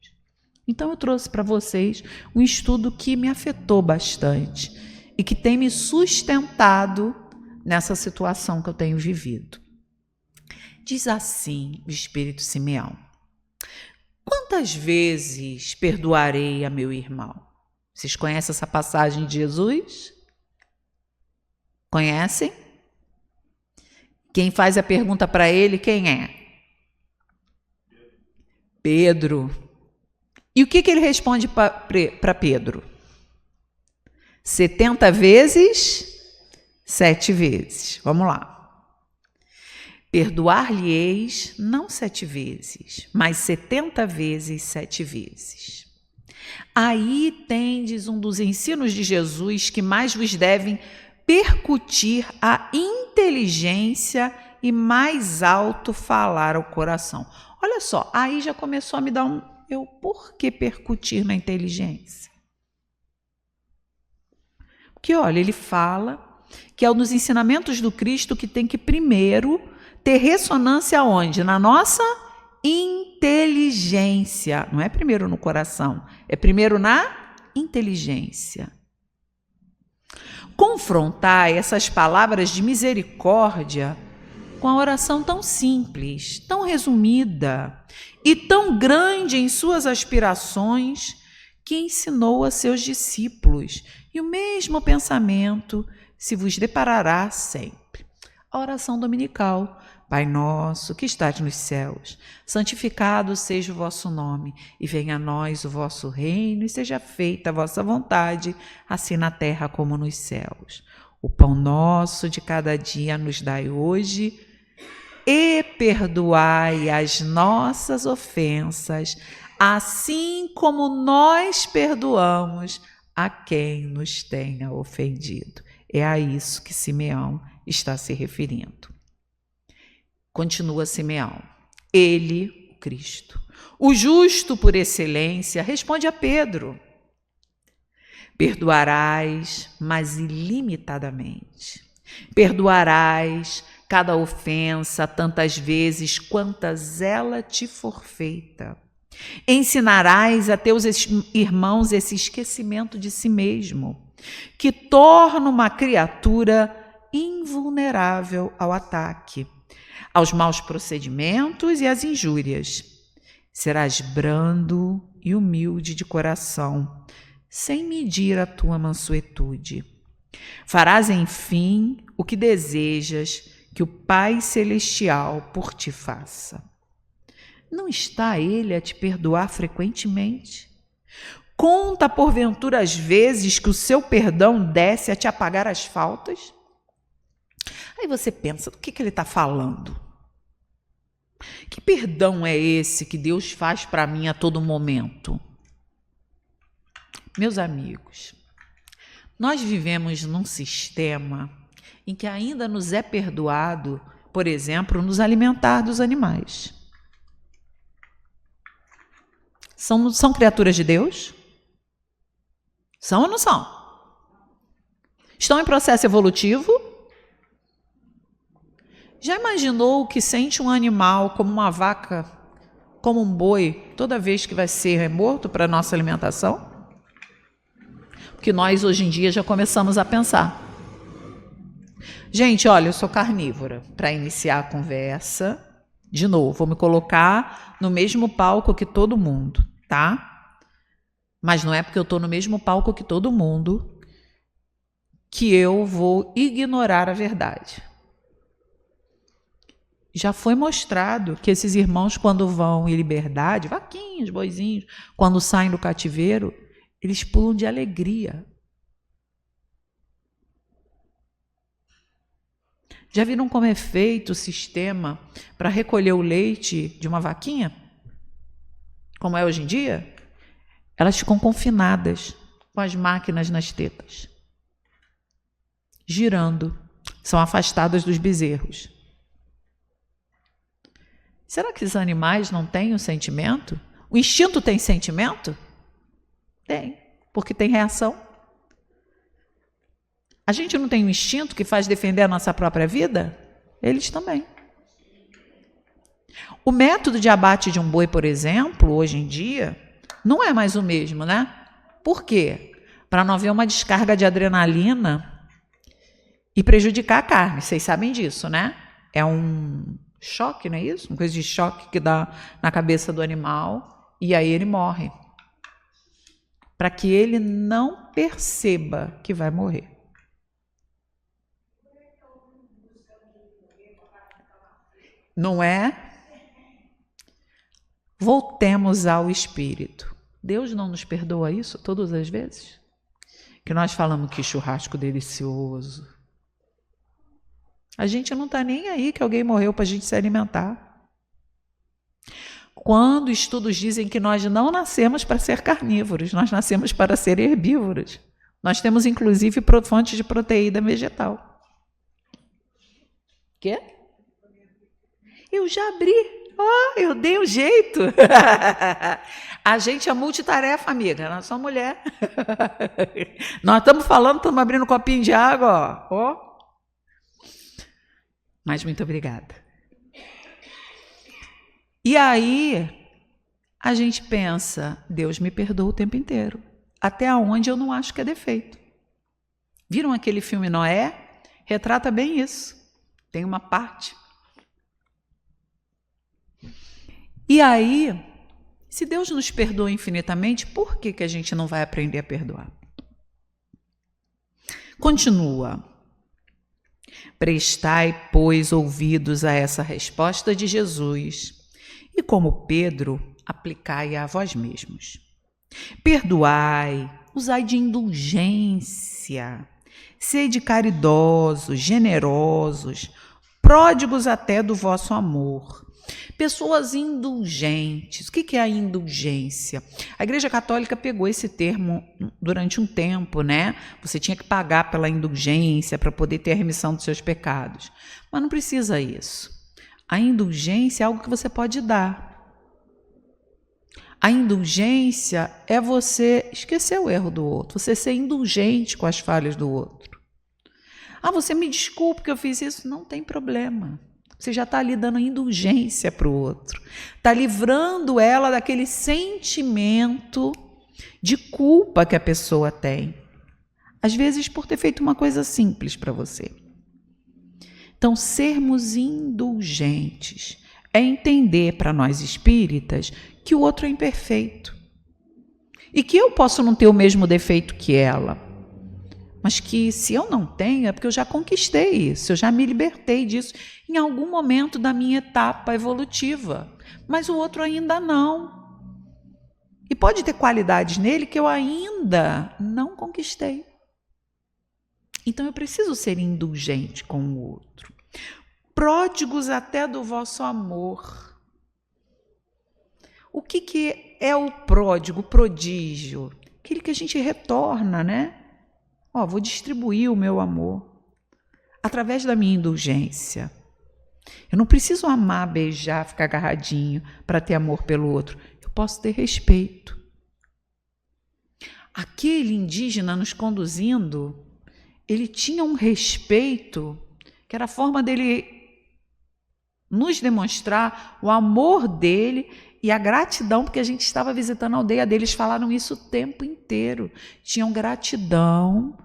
Então eu trouxe para vocês um estudo que me afetou bastante e que tem me sustentado nessa situação que eu tenho vivido. Diz assim o Espírito Simeão: quantas vezes perdoarei a meu irmão? Vocês conhecem essa passagem de Jesus? Conhecem? Quem faz a pergunta para ele, quem é? Pedro. E o que ele responde para Pedro? 70 vezes, 7 vezes. Vamos lá. Perdoar-lhe-eis não 7 vezes, mas 70 vezes, 7 vezes. Aí tendes um dos ensinos de Jesus que mais vos devem percutir a inteligência e mais alto falar ao coração. Olha só, aí já começou a me dar por que percutir na inteligência? Porque, olha, ele fala que é um dos ensinamentos do Cristo que tem que primeiro ter ressonância onde? Na nossa inteligência. Não é primeiro no coração, é primeiro na inteligência. Confrontar essas palavras de misericórdia com a oração tão simples, tão resumida e tão grande em suas aspirações que ensinou a seus discípulos. E o mesmo pensamento se vos deparará sempre. A oração dominical. Pai nosso, que estás nos céus, santificado seja o vosso nome, e venha a nós o vosso reino, e seja feita a vossa vontade, assim na terra como nos céus. O pão nosso de cada dia nos dai hoje, e perdoai as nossas ofensas, assim como nós perdoamos a quem nos tenha ofendido. É a isso que Simeão está se referindo. Continua Simeão. Ele, o Cristo, o justo por excelência, responde a Pedro: perdoarás, mas ilimitadamente. Perdoarás cada ofensa tantas vezes quantas ela te for feita. Ensinarás a teus irmãos esse esquecimento de si mesmo, que torna uma criatura invulnerável ao ataque, aos maus procedimentos e às injúrias. Serás brando e humilde de coração, sem medir a tua mansuetude. Farás, enfim, o que desejas que o Pai Celestial por ti faça. Não está Ele a te perdoar frequentemente? Conta, porventura, as vezes que o seu perdão desce a te apagar as faltas? Aí você pensa, do que ele está falando? Que perdão é esse que Deus faz para mim a todo momento? Meus amigos, nós vivemos num sistema em que ainda nos é perdoado, por exemplo, nos alimentar dos animais. São criaturas de Deus? São ou não são? Estão em processo evolutivo? Já imaginou o que sente um animal como uma vaca, como um boi, toda vez que vai ser morto para a nossa alimentação? Porque nós hoje em dia já começamos a pensar. Gente, olha, eu sou carnívora. Para iniciar a conversa, de novo, vou me colocar no mesmo palco que todo mundo, tá? Mas não é porque eu estou no mesmo palco que todo mundo que eu vou ignorar a verdade. Já foi mostrado que esses irmãos, quando vão em liberdade, vaquinhos, boizinhos, quando saem do cativeiro, eles pulam de alegria. Já viram como é feito o sistema para recolher o leite de uma vaquinha? Como é hoje em dia? Elas ficam confinadas com as máquinas nas tetas, girando, são afastadas dos bezerros. Será que esses animais não têm um sentimento? O instinto tem sentimento? Tem, porque tem reação. A gente não tem um instinto que faz defender a nossa própria vida? Eles também. O método de abate de um boi, por exemplo, hoje em dia, não é mais o mesmo, né? Por quê? Para não haver uma descarga de adrenalina e prejudicar a carne. Vocês sabem disso, né? É um choque, não é isso? Uma coisa de choque que dá na cabeça do animal, e aí ele morre. Para que ele não perceba que vai morrer. Não é? Voltemos ao espírito. Deus não nos perdoa isso todas as vezes? Que nós falamos que churrasco delicioso. A gente não está nem aí que alguém morreu para a gente se alimentar. Quando estudos dizem que nós não nascemos para ser carnívoros, nós nascemos para ser herbívoros. Nós temos, inclusive, fontes de proteína vegetal. Quê? Eu já abri. Eu dei um jeito. A gente é multitarefa, amiga. Nós somos mulher. Nós estamos falando, estamos abrindo um copinho de água. Ó. Mas muito obrigada. E aí, a gente pensa, Deus me perdoa o tempo inteiro. Até onde eu não acho que é defeito. Viram aquele filme Noé? Retrata bem isso. Tem uma parte. E aí, se Deus nos perdoa infinitamente, por que a gente não vai aprender a perdoar? Continua. Prestai, pois, ouvidos a essa resposta de Jesus, e como Pedro, aplicai-a a vós mesmos. Perdoai, usai de indulgência, sede caridosos, generosos, pródigos até do vosso amor. Pessoas indulgentes. O que é a indulgência? A Igreja Católica pegou esse termo durante um tempo, né? Você tinha que pagar pela indulgência para poder ter a remissão dos seus pecados. Mas não precisa isso. A indulgência é algo que você pode dar. A indulgência é você esquecer o erro do outro, você ser indulgente com as falhas do outro. Você me desculpe que eu fiz isso. Não tem problema. Você já está ali dando indulgência para o outro. Está livrando ela daquele sentimento de culpa que a pessoa tem. Às vezes por ter feito uma coisa simples para você. Então, sermos indulgentes é entender para nós espíritas que o outro é imperfeito. E que eu posso não ter o mesmo defeito que ela. Mas que se eu não tenho, é porque eu já conquistei isso, eu já me libertei disso em algum momento da minha etapa evolutiva. Mas o outro ainda não. E pode ter qualidades nele que eu ainda não conquistei. Então eu preciso ser indulgente com o outro. Pródigos até do vosso amor. O que é o pródigo, o prodígio? Aquele que a gente retorna, né? Vou distribuir o meu amor através da minha indulgência. Eu não preciso amar, beijar, ficar agarradinho para ter amor pelo outro. Eu posso ter respeito. Aquele indígena nos conduzindo, ele tinha um respeito, que era a forma dele nos demonstrar o amor dele e a gratidão, porque a gente estava visitando a aldeia deles, falaram isso o tempo inteiro. Tinham gratidão,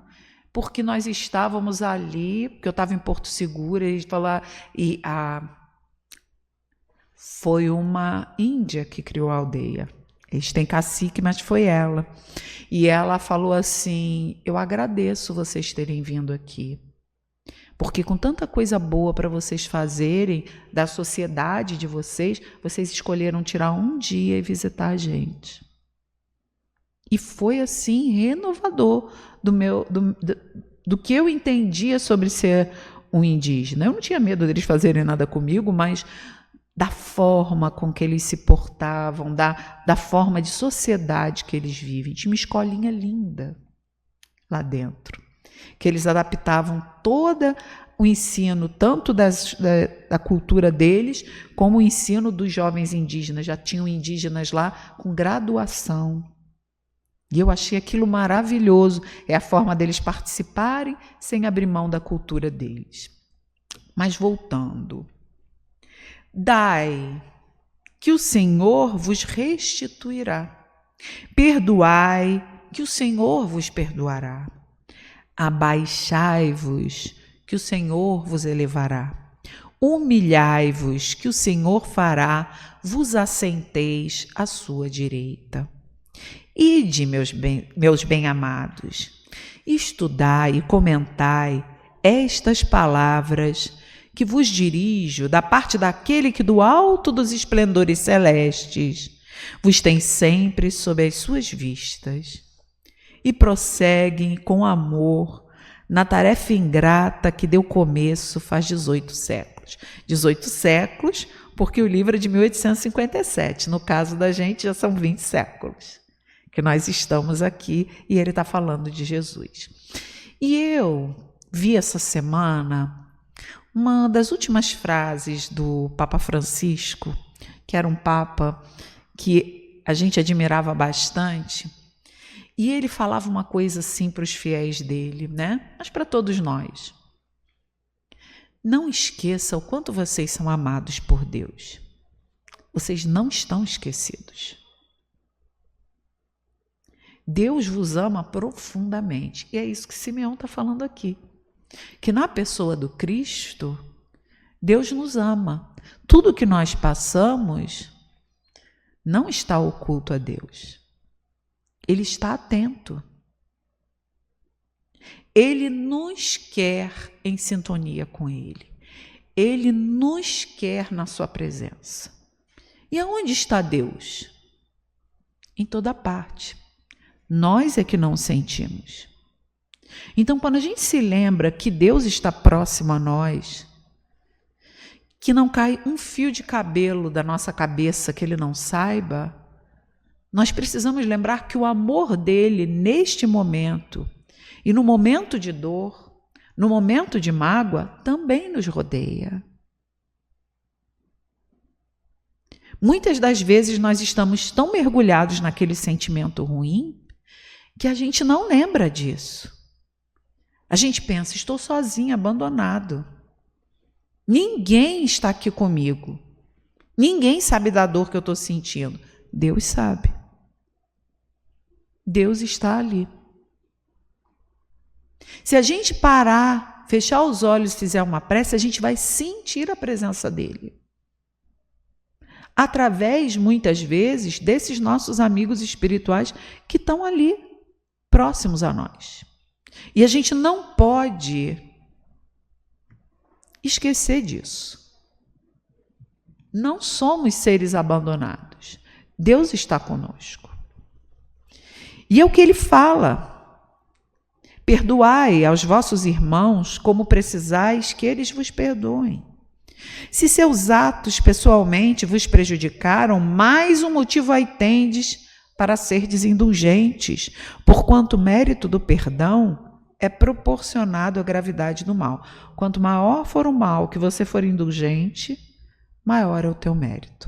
porque nós estávamos ali, porque eu estava em Porto Seguro, eles falaram, foi uma índia que criou a aldeia. Eles têm cacique, mas foi ela. E ela falou assim, eu agradeço vocês terem vindo aqui. Porque com tanta coisa boa para vocês fazerem, da sociedade de vocês, vocês escolheram tirar um dia e visitar a gente. E foi assim, renovador do que eu entendia sobre ser um indígena. Eu não tinha medo deles fazerem nada comigo, mas da forma com que eles se portavam, da forma de sociedade que eles vivem. Tinha uma escolinha linda lá dentro, que eles adaptavam todo o ensino, tanto da cultura deles, como o ensino dos jovens indígenas. Já tinham indígenas lá com graduação. E eu achei aquilo maravilhoso. É a forma deles participarem sem abrir mão da cultura deles. Mas voltando. Dai, que o Senhor vos restituirá. Perdoai, que o Senhor vos perdoará. Abaixai-vos, que o Senhor vos elevará. Humilhai-vos, que o Senhor fará, vos assenteis à sua direita. Ide, meus bem-amados, estudai e comentai estas palavras que vos dirijo da parte daquele que do alto dos esplendores celestes vos tem sempre sob as suas vistas, e prosseguem com amor na tarefa ingrata que deu começo faz 18 séculos. 18 séculos, porque o livro é de 1857. No caso da gente, já são 20 séculos que nós estamos aqui e ele está falando de Jesus. E eu vi essa semana uma das últimas frases do Papa Francisco, que era um papa que a gente admirava bastante, e ele falava uma coisa assim para os fiéis dele, né? Mas para todos nós. Não esqueça o quanto vocês são amados por Deus. Vocês não estão esquecidos. Deus vos ama profundamente. E é isso que Simeão está falando aqui. Que na pessoa do Cristo, Deus nos ama. Tudo que nós passamos não está oculto a Deus. Ele está atento. Ele nos quer em sintonia com Ele. Ele nos quer na sua presença. E aonde está Deus? Em toda parte. Nós é que não sentimos. Então, quando a gente se lembra que Deus está próximo a nós, que não cai um fio de cabelo da nossa cabeça que Ele não saiba, nós precisamos lembrar que o amor dele neste momento e no momento de dor, no momento de mágoa, também nos rodeia. Muitas das vezes nós estamos tão mergulhados naquele sentimento ruim que a gente não lembra disso. A gente pensa, estou sozinho, abandonado. Ninguém está aqui comigo. Ninguém sabe da dor que eu estou sentindo. Deus sabe. Deus está ali. Se a gente parar, fechar os olhos e fizer uma prece, a gente vai sentir a presença dele. Através, muitas vezes, desses nossos amigos espirituais que estão ali, próximos a nós. E a gente não pode esquecer disso. Não somos seres abandonados. Deus está conosco. E é o que ele fala. Perdoai aos vossos irmãos como precisais que eles vos perdoem. Se seus atos pessoalmente vos prejudicaram, mais um motivo aí tendes para serdes indulgentes, porquanto o mérito do perdão é proporcionado à gravidade do mal. Quanto maior for o mal que você for indulgente, maior é o teu mérito.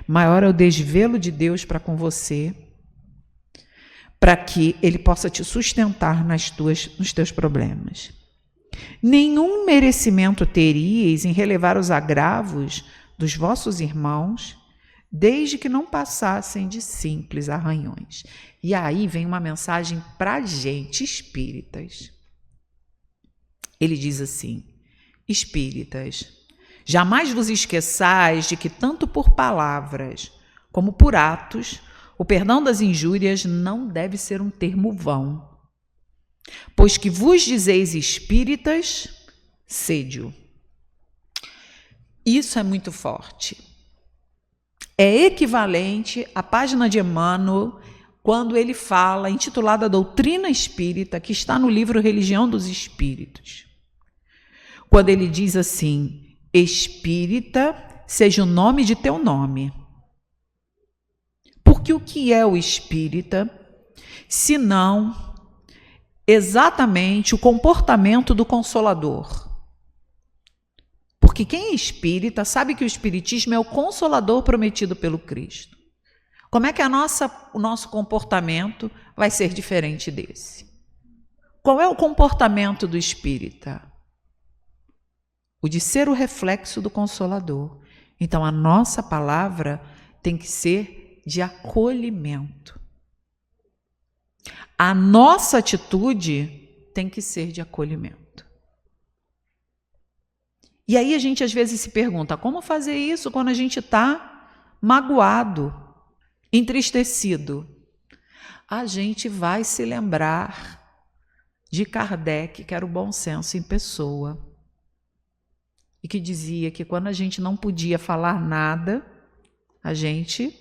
Maior é o desvelo de Deus para com você, para que Ele possa te sustentar nos teus problemas. Nenhum merecimento teríeis em relevar os agravos dos vossos irmãos, desde que não passassem de simples arranhões. E aí vem uma mensagem para a gente, espíritas. Ele diz assim: espíritas, jamais vos esqueçais de que tanto por palavras como por atos, o perdão das injúrias não deve ser um termo vão. Pois que vos dizeis espíritas, sede-o. Isso é muito forte. É equivalente à página de Emmanuel, quando ele fala, intitulada Doutrina Espírita, que está no livro Religião dos Espíritos. Quando ele diz assim: espírita seja o nome de teu nome. Porque o que é o espírita, senão exatamente o comportamento do Consolador? Porque quem é espírita sabe que o espiritismo é o Consolador prometido pelo Cristo. Como é que o nosso comportamento vai ser diferente desse? Qual é o comportamento do espírita? O de ser o reflexo do Consolador. Então a nossa palavra tem que ser de acolhimento. A nossa atitude tem que ser de acolhimento. E aí a gente às vezes se pergunta, como fazer isso quando a gente está magoado, entristecido? A gente vai se lembrar de Kardec, que era o bom senso em pessoa, e que dizia que quando a gente não podia falar nada, a gente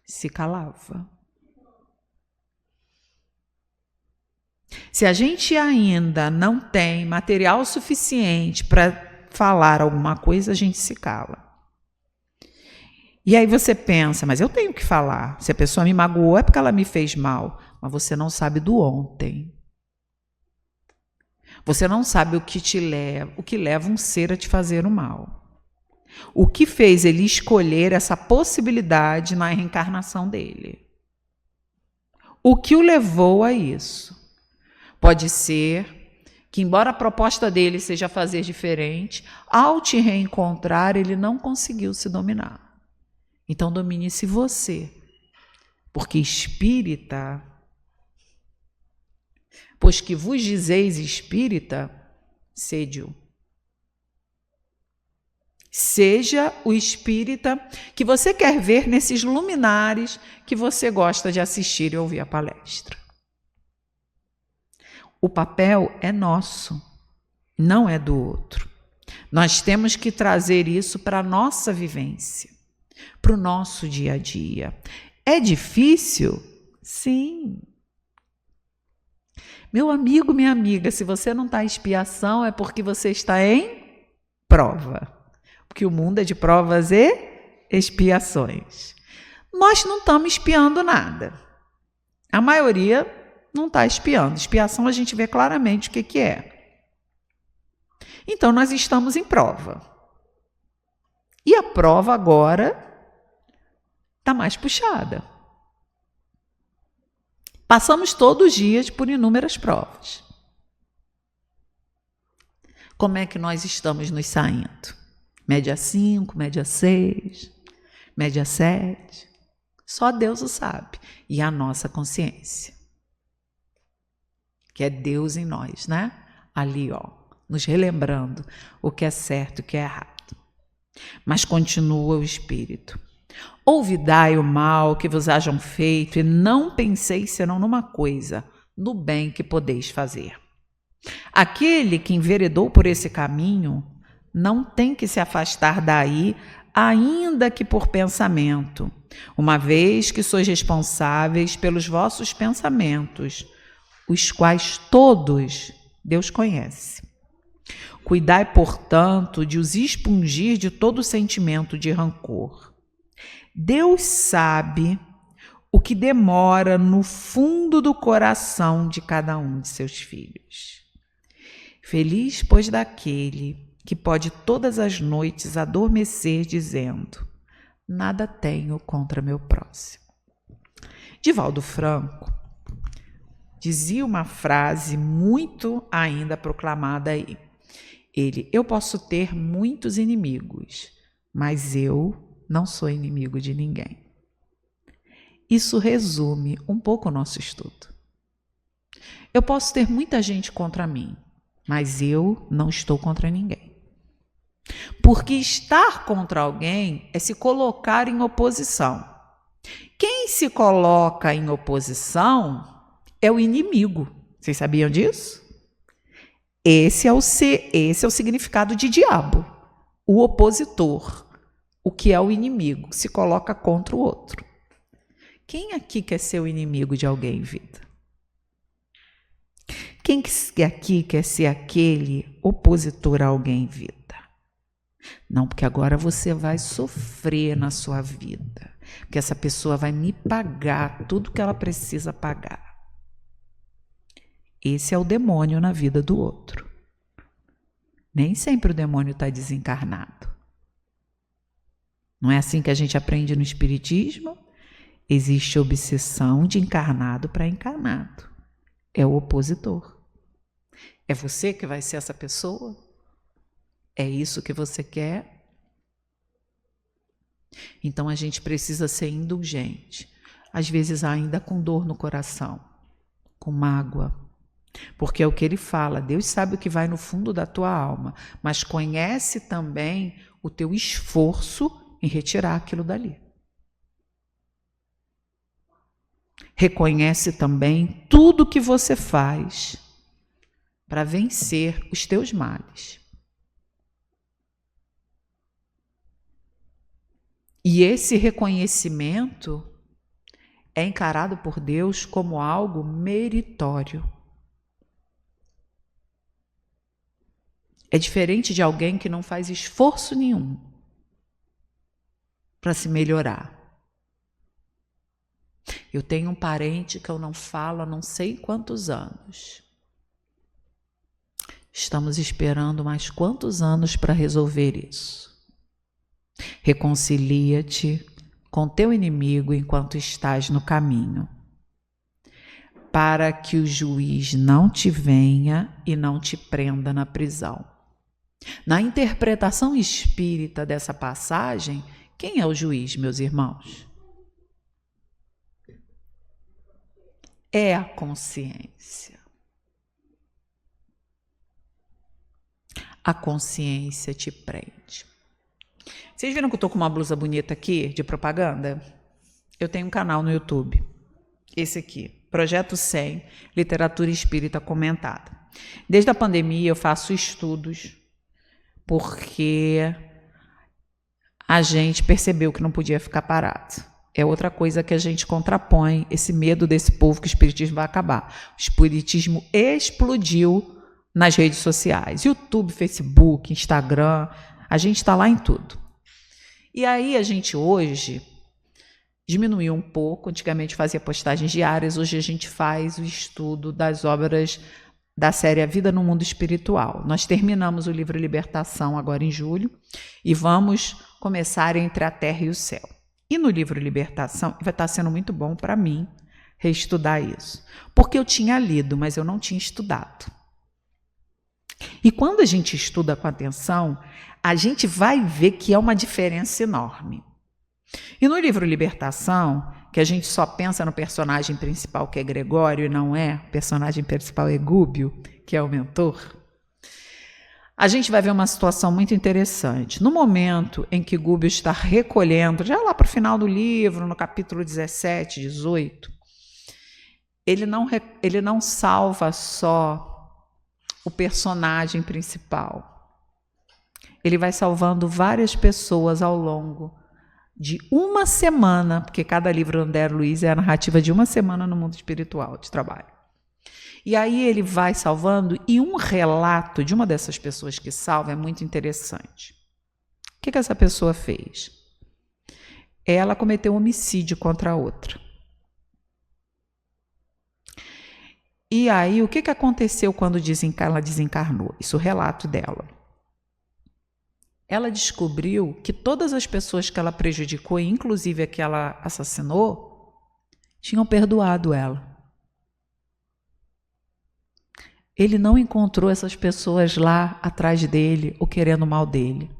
se calava. Se a gente ainda não tem material suficiente para falar alguma coisa, a gente se cala. E aí você pensa, mas eu tenho que falar. Se a pessoa me magoou é porque ela me fez mal, mas você não sabe do ontem. Você não sabe o que leva um ser a te fazer o mal. O que fez ele escolher essa possibilidade na reencarnação dele? O que o levou a isso? Pode ser que, embora a proposta dele seja fazer diferente, ao te reencontrar, ele não conseguiu se dominar. Então, domine-se você. Porque espírita, pois que vos dizeis espírita, sede-o. Seja o espírita que você quer ver nesses luminares que você gosta de assistir e ouvir a palestra. O papel é nosso, não é do outro. Nós temos que trazer isso para a nossa vivência, para o nosso dia a dia. É difícil? Sim. Meu amigo, minha amiga, se você não está em expiação, é porque você está em prova. Porque o mundo é de provas e expiações. Nós não estamos expiando nada. A maioria não está expiando. Expiação a gente vê claramente o que é. Então, nós estamos em prova. E a prova agora está mais puxada. Passamos todos os dias por inúmeras provas. Como é que nós estamos nos saindo? Média 5, média 6, média 7. Só Deus o sabe. E a nossa consciência. Que é Deus em nós, né? Ali, ó, nos relembrando o que é certo e o que é errado. Mas continua o Espírito. Olvidai o mal que vos hajam feito e não penseis senão numa coisa, no bem que podeis fazer. Aquele que enveredou por esse caminho não tem que se afastar daí, ainda que por pensamento, uma vez que sois responsáveis pelos vossos pensamentos, os quais todos Deus conhece. Cuidai, portanto, de os expungir de todo sentimento de rancor. Deus sabe o que demora no fundo do coração de cada um de seus filhos. Feliz, pois, daquele que pode todas as noites adormecer dizendo: nada tenho contra meu próximo. Divaldo Franco dizia uma frase muito ainda proclamada aí. Eu posso ter muitos inimigos, mas eu não sou inimigo de ninguém. Isso resume um pouco o nosso estudo. Eu posso ter muita gente contra mim, mas eu não estou contra ninguém. Porque estar contra alguém é se colocar em oposição. Quem se coloca em oposição é o inimigo. Vocês sabiam disso? Esse é o significado de diabo, o opositor, o que é o inimigo, se coloca contra o outro. Quem aqui quer ser o inimigo de alguém em vida? Quem aqui quer ser aquele opositor a alguém em vida? Não, porque agora você vai sofrer na sua vida, porque essa pessoa vai me pagar tudo que ela precisa pagar. Esse é o demônio na vida do outro. Nem sempre o demônio está desencarnado. Não é assim que a gente aprende no Espiritismo? Existe obsessão de encarnado para encarnado. É o opositor. É você que vai ser essa pessoa? É isso que você quer? Então a gente precisa ser indulgente. Às vezes ainda com dor no coração, com mágoa, Porque é o que ele fala, Deus sabe o que vai no fundo da tua alma, mas conhece também o teu esforço em retirar aquilo dali. Reconhece também tudo que você faz para vencer os teus males. E esse reconhecimento é encarado por Deus como algo meritório. É diferente de alguém que não faz esforço nenhum para se melhorar. Eu tenho um parente que eu não falo há não sei quantos anos. Estamos esperando mais quantos anos para resolver isso? Reconcilia-te com teu inimigo enquanto estás no caminho, para que o juiz não te venha e não te prenda na prisão. Na interpretação espírita dessa passagem, quem é o juiz, meus irmãos? É a consciência. A consciência te prende. Vocês viram que eu estou com uma blusa bonita aqui, de propaganda? Eu tenho um canal no YouTube. Esse aqui, Projeto 100, Literatura Espírita Comentada. Desde a pandemia eu faço estudos, porque a gente percebeu que não podia ficar parado. É outra coisa que a gente contrapõe, esse medo desse povo que o espiritismo vai acabar. O espiritismo explodiu nas redes sociais, YouTube, Facebook, Instagram, a gente está lá em tudo. E aí a gente hoje diminuiu um pouco, antigamente fazia postagens diárias, hoje a gente faz o estudo das obras da série A Vida no Mundo Espiritual. Nós terminamos o livro Libertação agora em julho e vamos começar Entre a Terra e o Céu. E no livro Libertação, vai estar sendo muito bom para mim reestudar isso, porque eu tinha lido, mas eu não tinha estudado. E quando a gente estuda com atenção, a gente vai ver que é uma diferença enorme. E no livro Libertação, que a gente só pensa no personagem principal, que é Gregório, e não é, o personagem principal é Gúbio, que é o mentor, a gente vai ver uma situação muito interessante. No momento em que Gúbio está recolhendo, já lá para o final do livro, no capítulo 17, 18, ele não salva só o personagem principal. Ele vai salvando várias pessoas ao longo de uma semana, porque cada livro do André Luiz é a narrativa de uma semana no mundo espiritual de trabalho. E aí ele vai salvando, e um relato de uma dessas pessoas que salva é muito interessante. O que essa pessoa fez? Ela cometeu um homicídio contra a outra. E aí, o que aconteceu quando ela desencarnou? Isso é o relato dela. Ela descobriu que todas as pessoas que ela prejudicou, inclusive a que ela assassinou, tinham perdoado ela. Ele não encontrou essas pessoas lá atrás dele ou querendo o mal dele.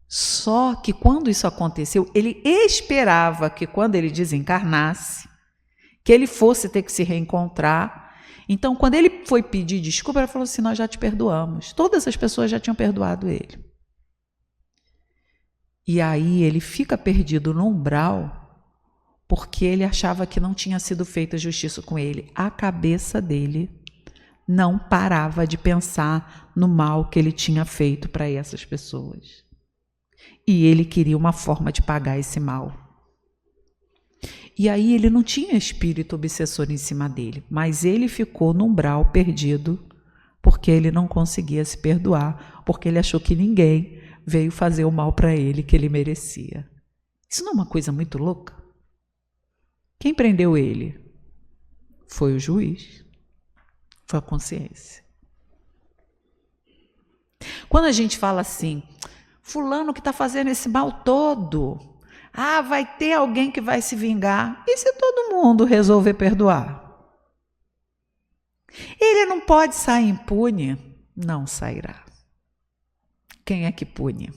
Só que quando isso aconteceu, ele esperava que quando ele desencarnasse, que ele fosse ter que se reencontrar. Então, quando ele foi pedir desculpa, ela falou assim, nós já te perdoamos. Todas as pessoas já tinham perdoado ele. E aí ele fica perdido no umbral, porque ele achava que não tinha sido feita justiça com ele. A cabeça dele não parava de pensar no mal que ele tinha feito para essas pessoas. E ele queria uma forma de pagar esse mal. E aí ele não tinha espírito obsessor em cima dele, mas ele ficou no umbral perdido, porque ele não conseguia se perdoar, porque ele achou que ninguém veio fazer o mal para ele que ele merecia. Isso não é uma coisa muito louca? Quem prendeu ele? Foi o juiz. Foi a consciência. Quando a gente fala assim, fulano que está fazendo esse mal todo, vai ter alguém que vai se vingar. E se todo mundo resolver perdoar? Ele não pode sair impune? Não sairá. Quem é que pune?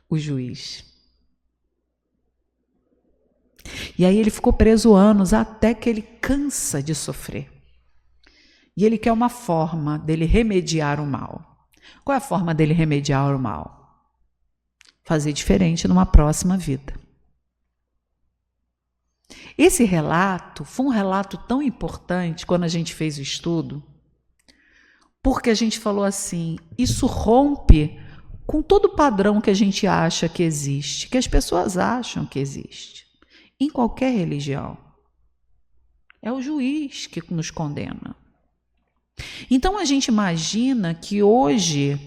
O juiz. E aí ele ficou preso anos até que ele cansa de sofrer. E ele quer uma forma dele remediar o mal. Qual é a forma dele remediar o mal? Fazer diferente numa próxima vida. Esse relato foi um relato tão importante quando a gente fez o estudo, porque a gente falou assim, isso rompe com todo o padrão que a gente acha que existe, que as pessoas acham que existe, em qualquer religião. É o juiz que nos condena. Então a gente imagina que hoje,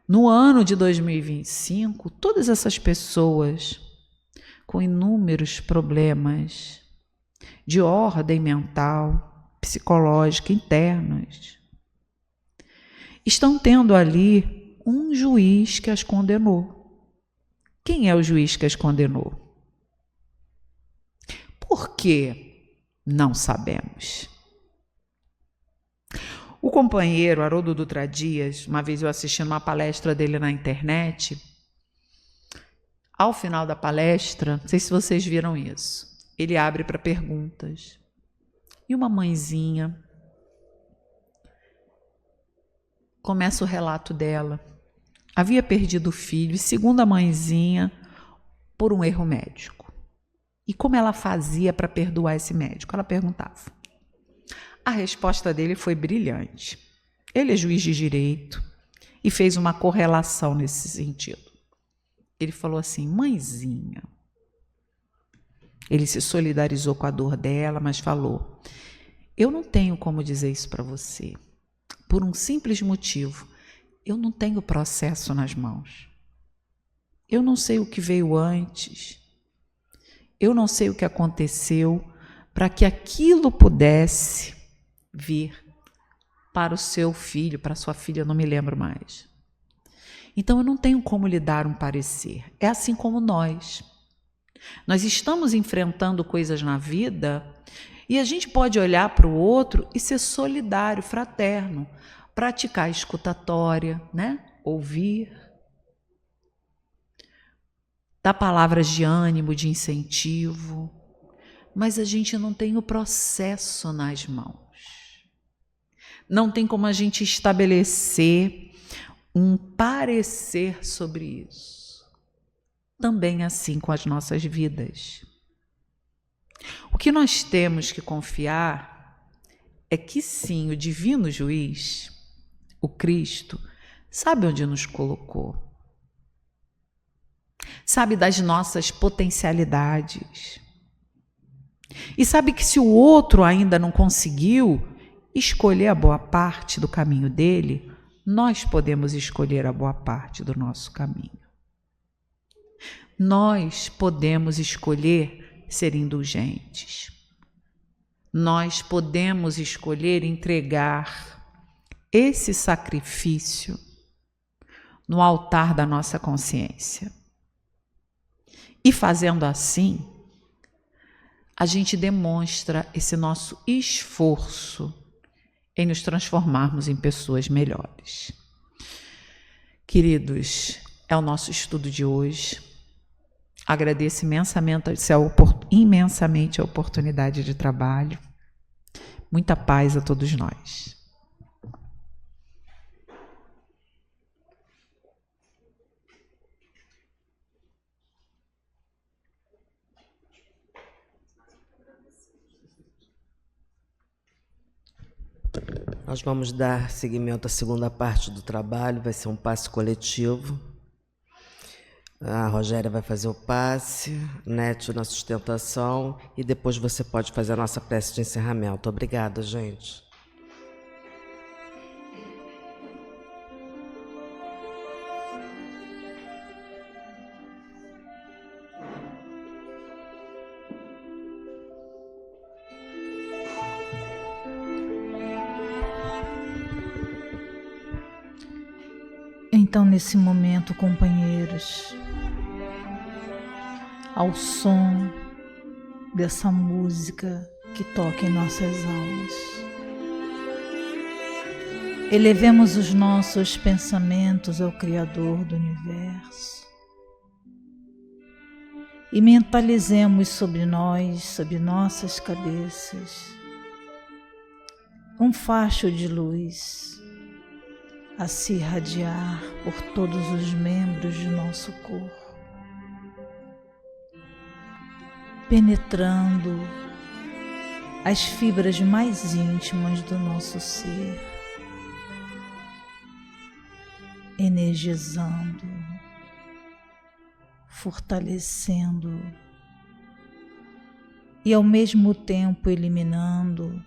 no ano de 2025, todas essas pessoas com inúmeros problemas de ordem mental, psicológica, internos, estão tendo ali um juiz que as condenou. Quem é o juiz que as condenou? Por quê? Não sabemos. O companheiro Haroldo Dutra Dias, uma vez eu assisti uma palestra dele na internet, ao final da palestra, não sei se vocês viram isso, ele abre para perguntas. E uma mãezinha começa o relato dela. Havia perdido o filho, segundo a mãezinha, por um erro médico. E como ela fazia para perdoar esse médico? Ela perguntava. A resposta dele foi brilhante. Ele é juiz de direito e fez uma correlação nesse sentido. Ele falou assim, mãezinha. Ele se solidarizou com a dor dela, mas falou, eu não tenho como dizer isso para você, por um simples motivo, eu não tenho processo nas mãos. Eu não sei o que veio antes, eu não sei o que aconteceu para que aquilo pudesse vir para o seu filho, para a sua filha, eu não me lembro mais. Então eu não tenho como lhe dar um parecer. É assim como nós. Nós estamos enfrentando coisas na vida e a gente pode olhar para o outro e ser solidário, fraterno, praticar a escutatória, né? Ouvir, dar palavras de ânimo, de incentivo, mas a gente não tem o processo nas mãos. Não tem como a gente estabelecer um parecer sobre isso. Também assim com as nossas vidas. O que nós temos que confiar é que sim, o divino juiz, o Cristo, sabe onde nos colocou. Sabe das nossas potencialidades. E sabe que se o outro ainda não conseguiu escolher a boa parte do caminho dele, nós podemos escolher a boa parte do nosso caminho. Nós podemos escolher ser indulgentes. Nós podemos escolher entregar esse sacrifício no altar da nossa consciência. E fazendo assim, a gente demonstra esse nosso esforço em nos transformarmos em pessoas melhores. Queridos, é o nosso estudo de hoje. Agradeço imensamente a oportunidade de trabalho. Muita paz a todos nós. Nós vamos dar seguimento à segunda parte do trabalho, vai ser um passe coletivo. A Rogéria vai fazer o passe, Nétio na sustentação e depois você pode fazer a nossa prece de encerramento. Obrigada, gente. Então, nesse momento, companheiros, ao som dessa música que toca em nossas almas, elevemos os nossos pensamentos ao Criador do Universo e mentalizemos sobre nós, sobre nossas cabeças, um facho de luz a se irradiar por todos os membros de nosso corpo, penetrando as fibras mais íntimas do nosso ser, energizando, fortalecendo e ao mesmo tempo eliminando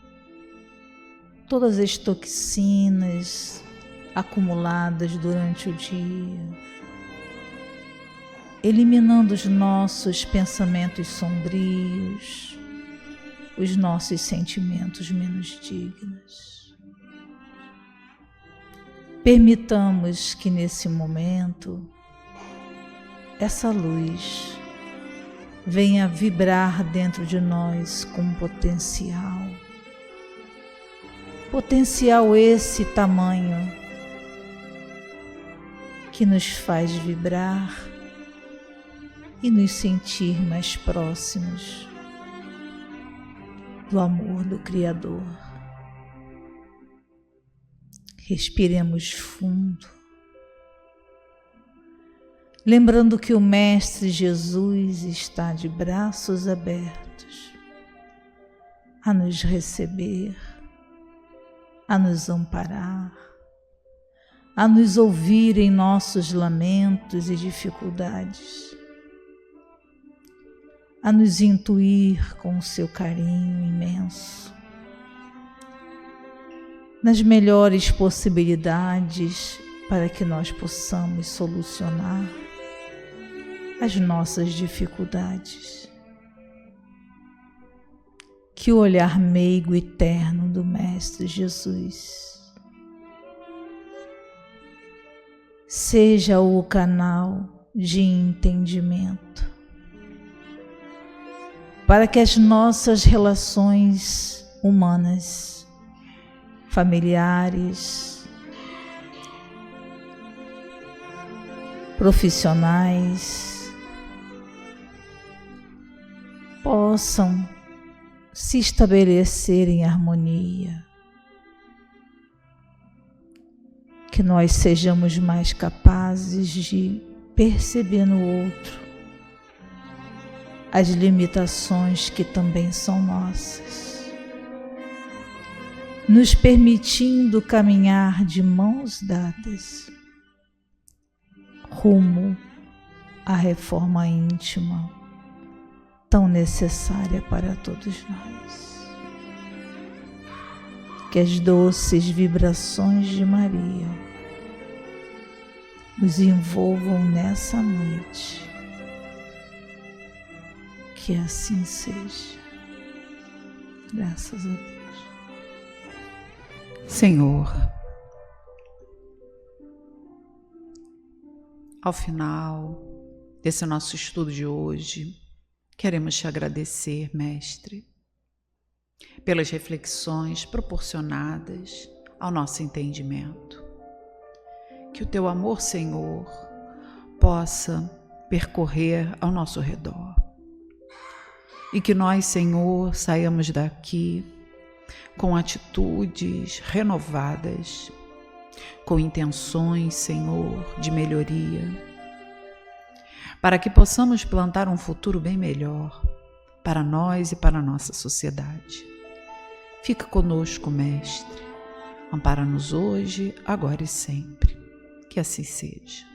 todas as toxinas acumuladas durante o dia, eliminando os nossos pensamentos sombrios, os nossos sentimentos menos dignos. Permitamos que nesse momento essa luz venha vibrar dentro de nós com potencial esse tamanho que nos faz vibrar e nos sentir mais próximos do amor do Criador. Respiremos fundo, lembrando que o Mestre Jesus está de braços abertos a nos receber, a nos amparar, a nos ouvir em nossos lamentos e dificuldades, a nos intuir com o seu carinho imenso, nas melhores possibilidades para que nós possamos solucionar as nossas dificuldades. Que o olhar meigo e terno do Mestre Jesus seja o canal de entendimento para que as nossas relações humanas, familiares, profissionais, possam se estabelecer em harmonia, que nós sejamos mais capazes de perceber no outro as limitações que também são nossas, nos permitindo caminhar de mãos dadas rumo à reforma íntima tão necessária para todos nós. Que as doces vibrações de Maria nos envolvam nessa noite. Que assim seja. Graças a Deus. Senhor, ao final desse nosso estudo de hoje, queremos te agradecer, Mestre, pelas reflexões proporcionadas ao nosso entendimento. Que o teu amor, Senhor, possa percorrer ao nosso redor. E que nós, Senhor, saiamos daqui com atitudes renovadas, com intenções, Senhor, de melhoria, para que possamos plantar um futuro bem melhor para nós e para a nossa sociedade. Fica conosco, Mestre. Ampara-nos hoje, agora e sempre. Que assim seja.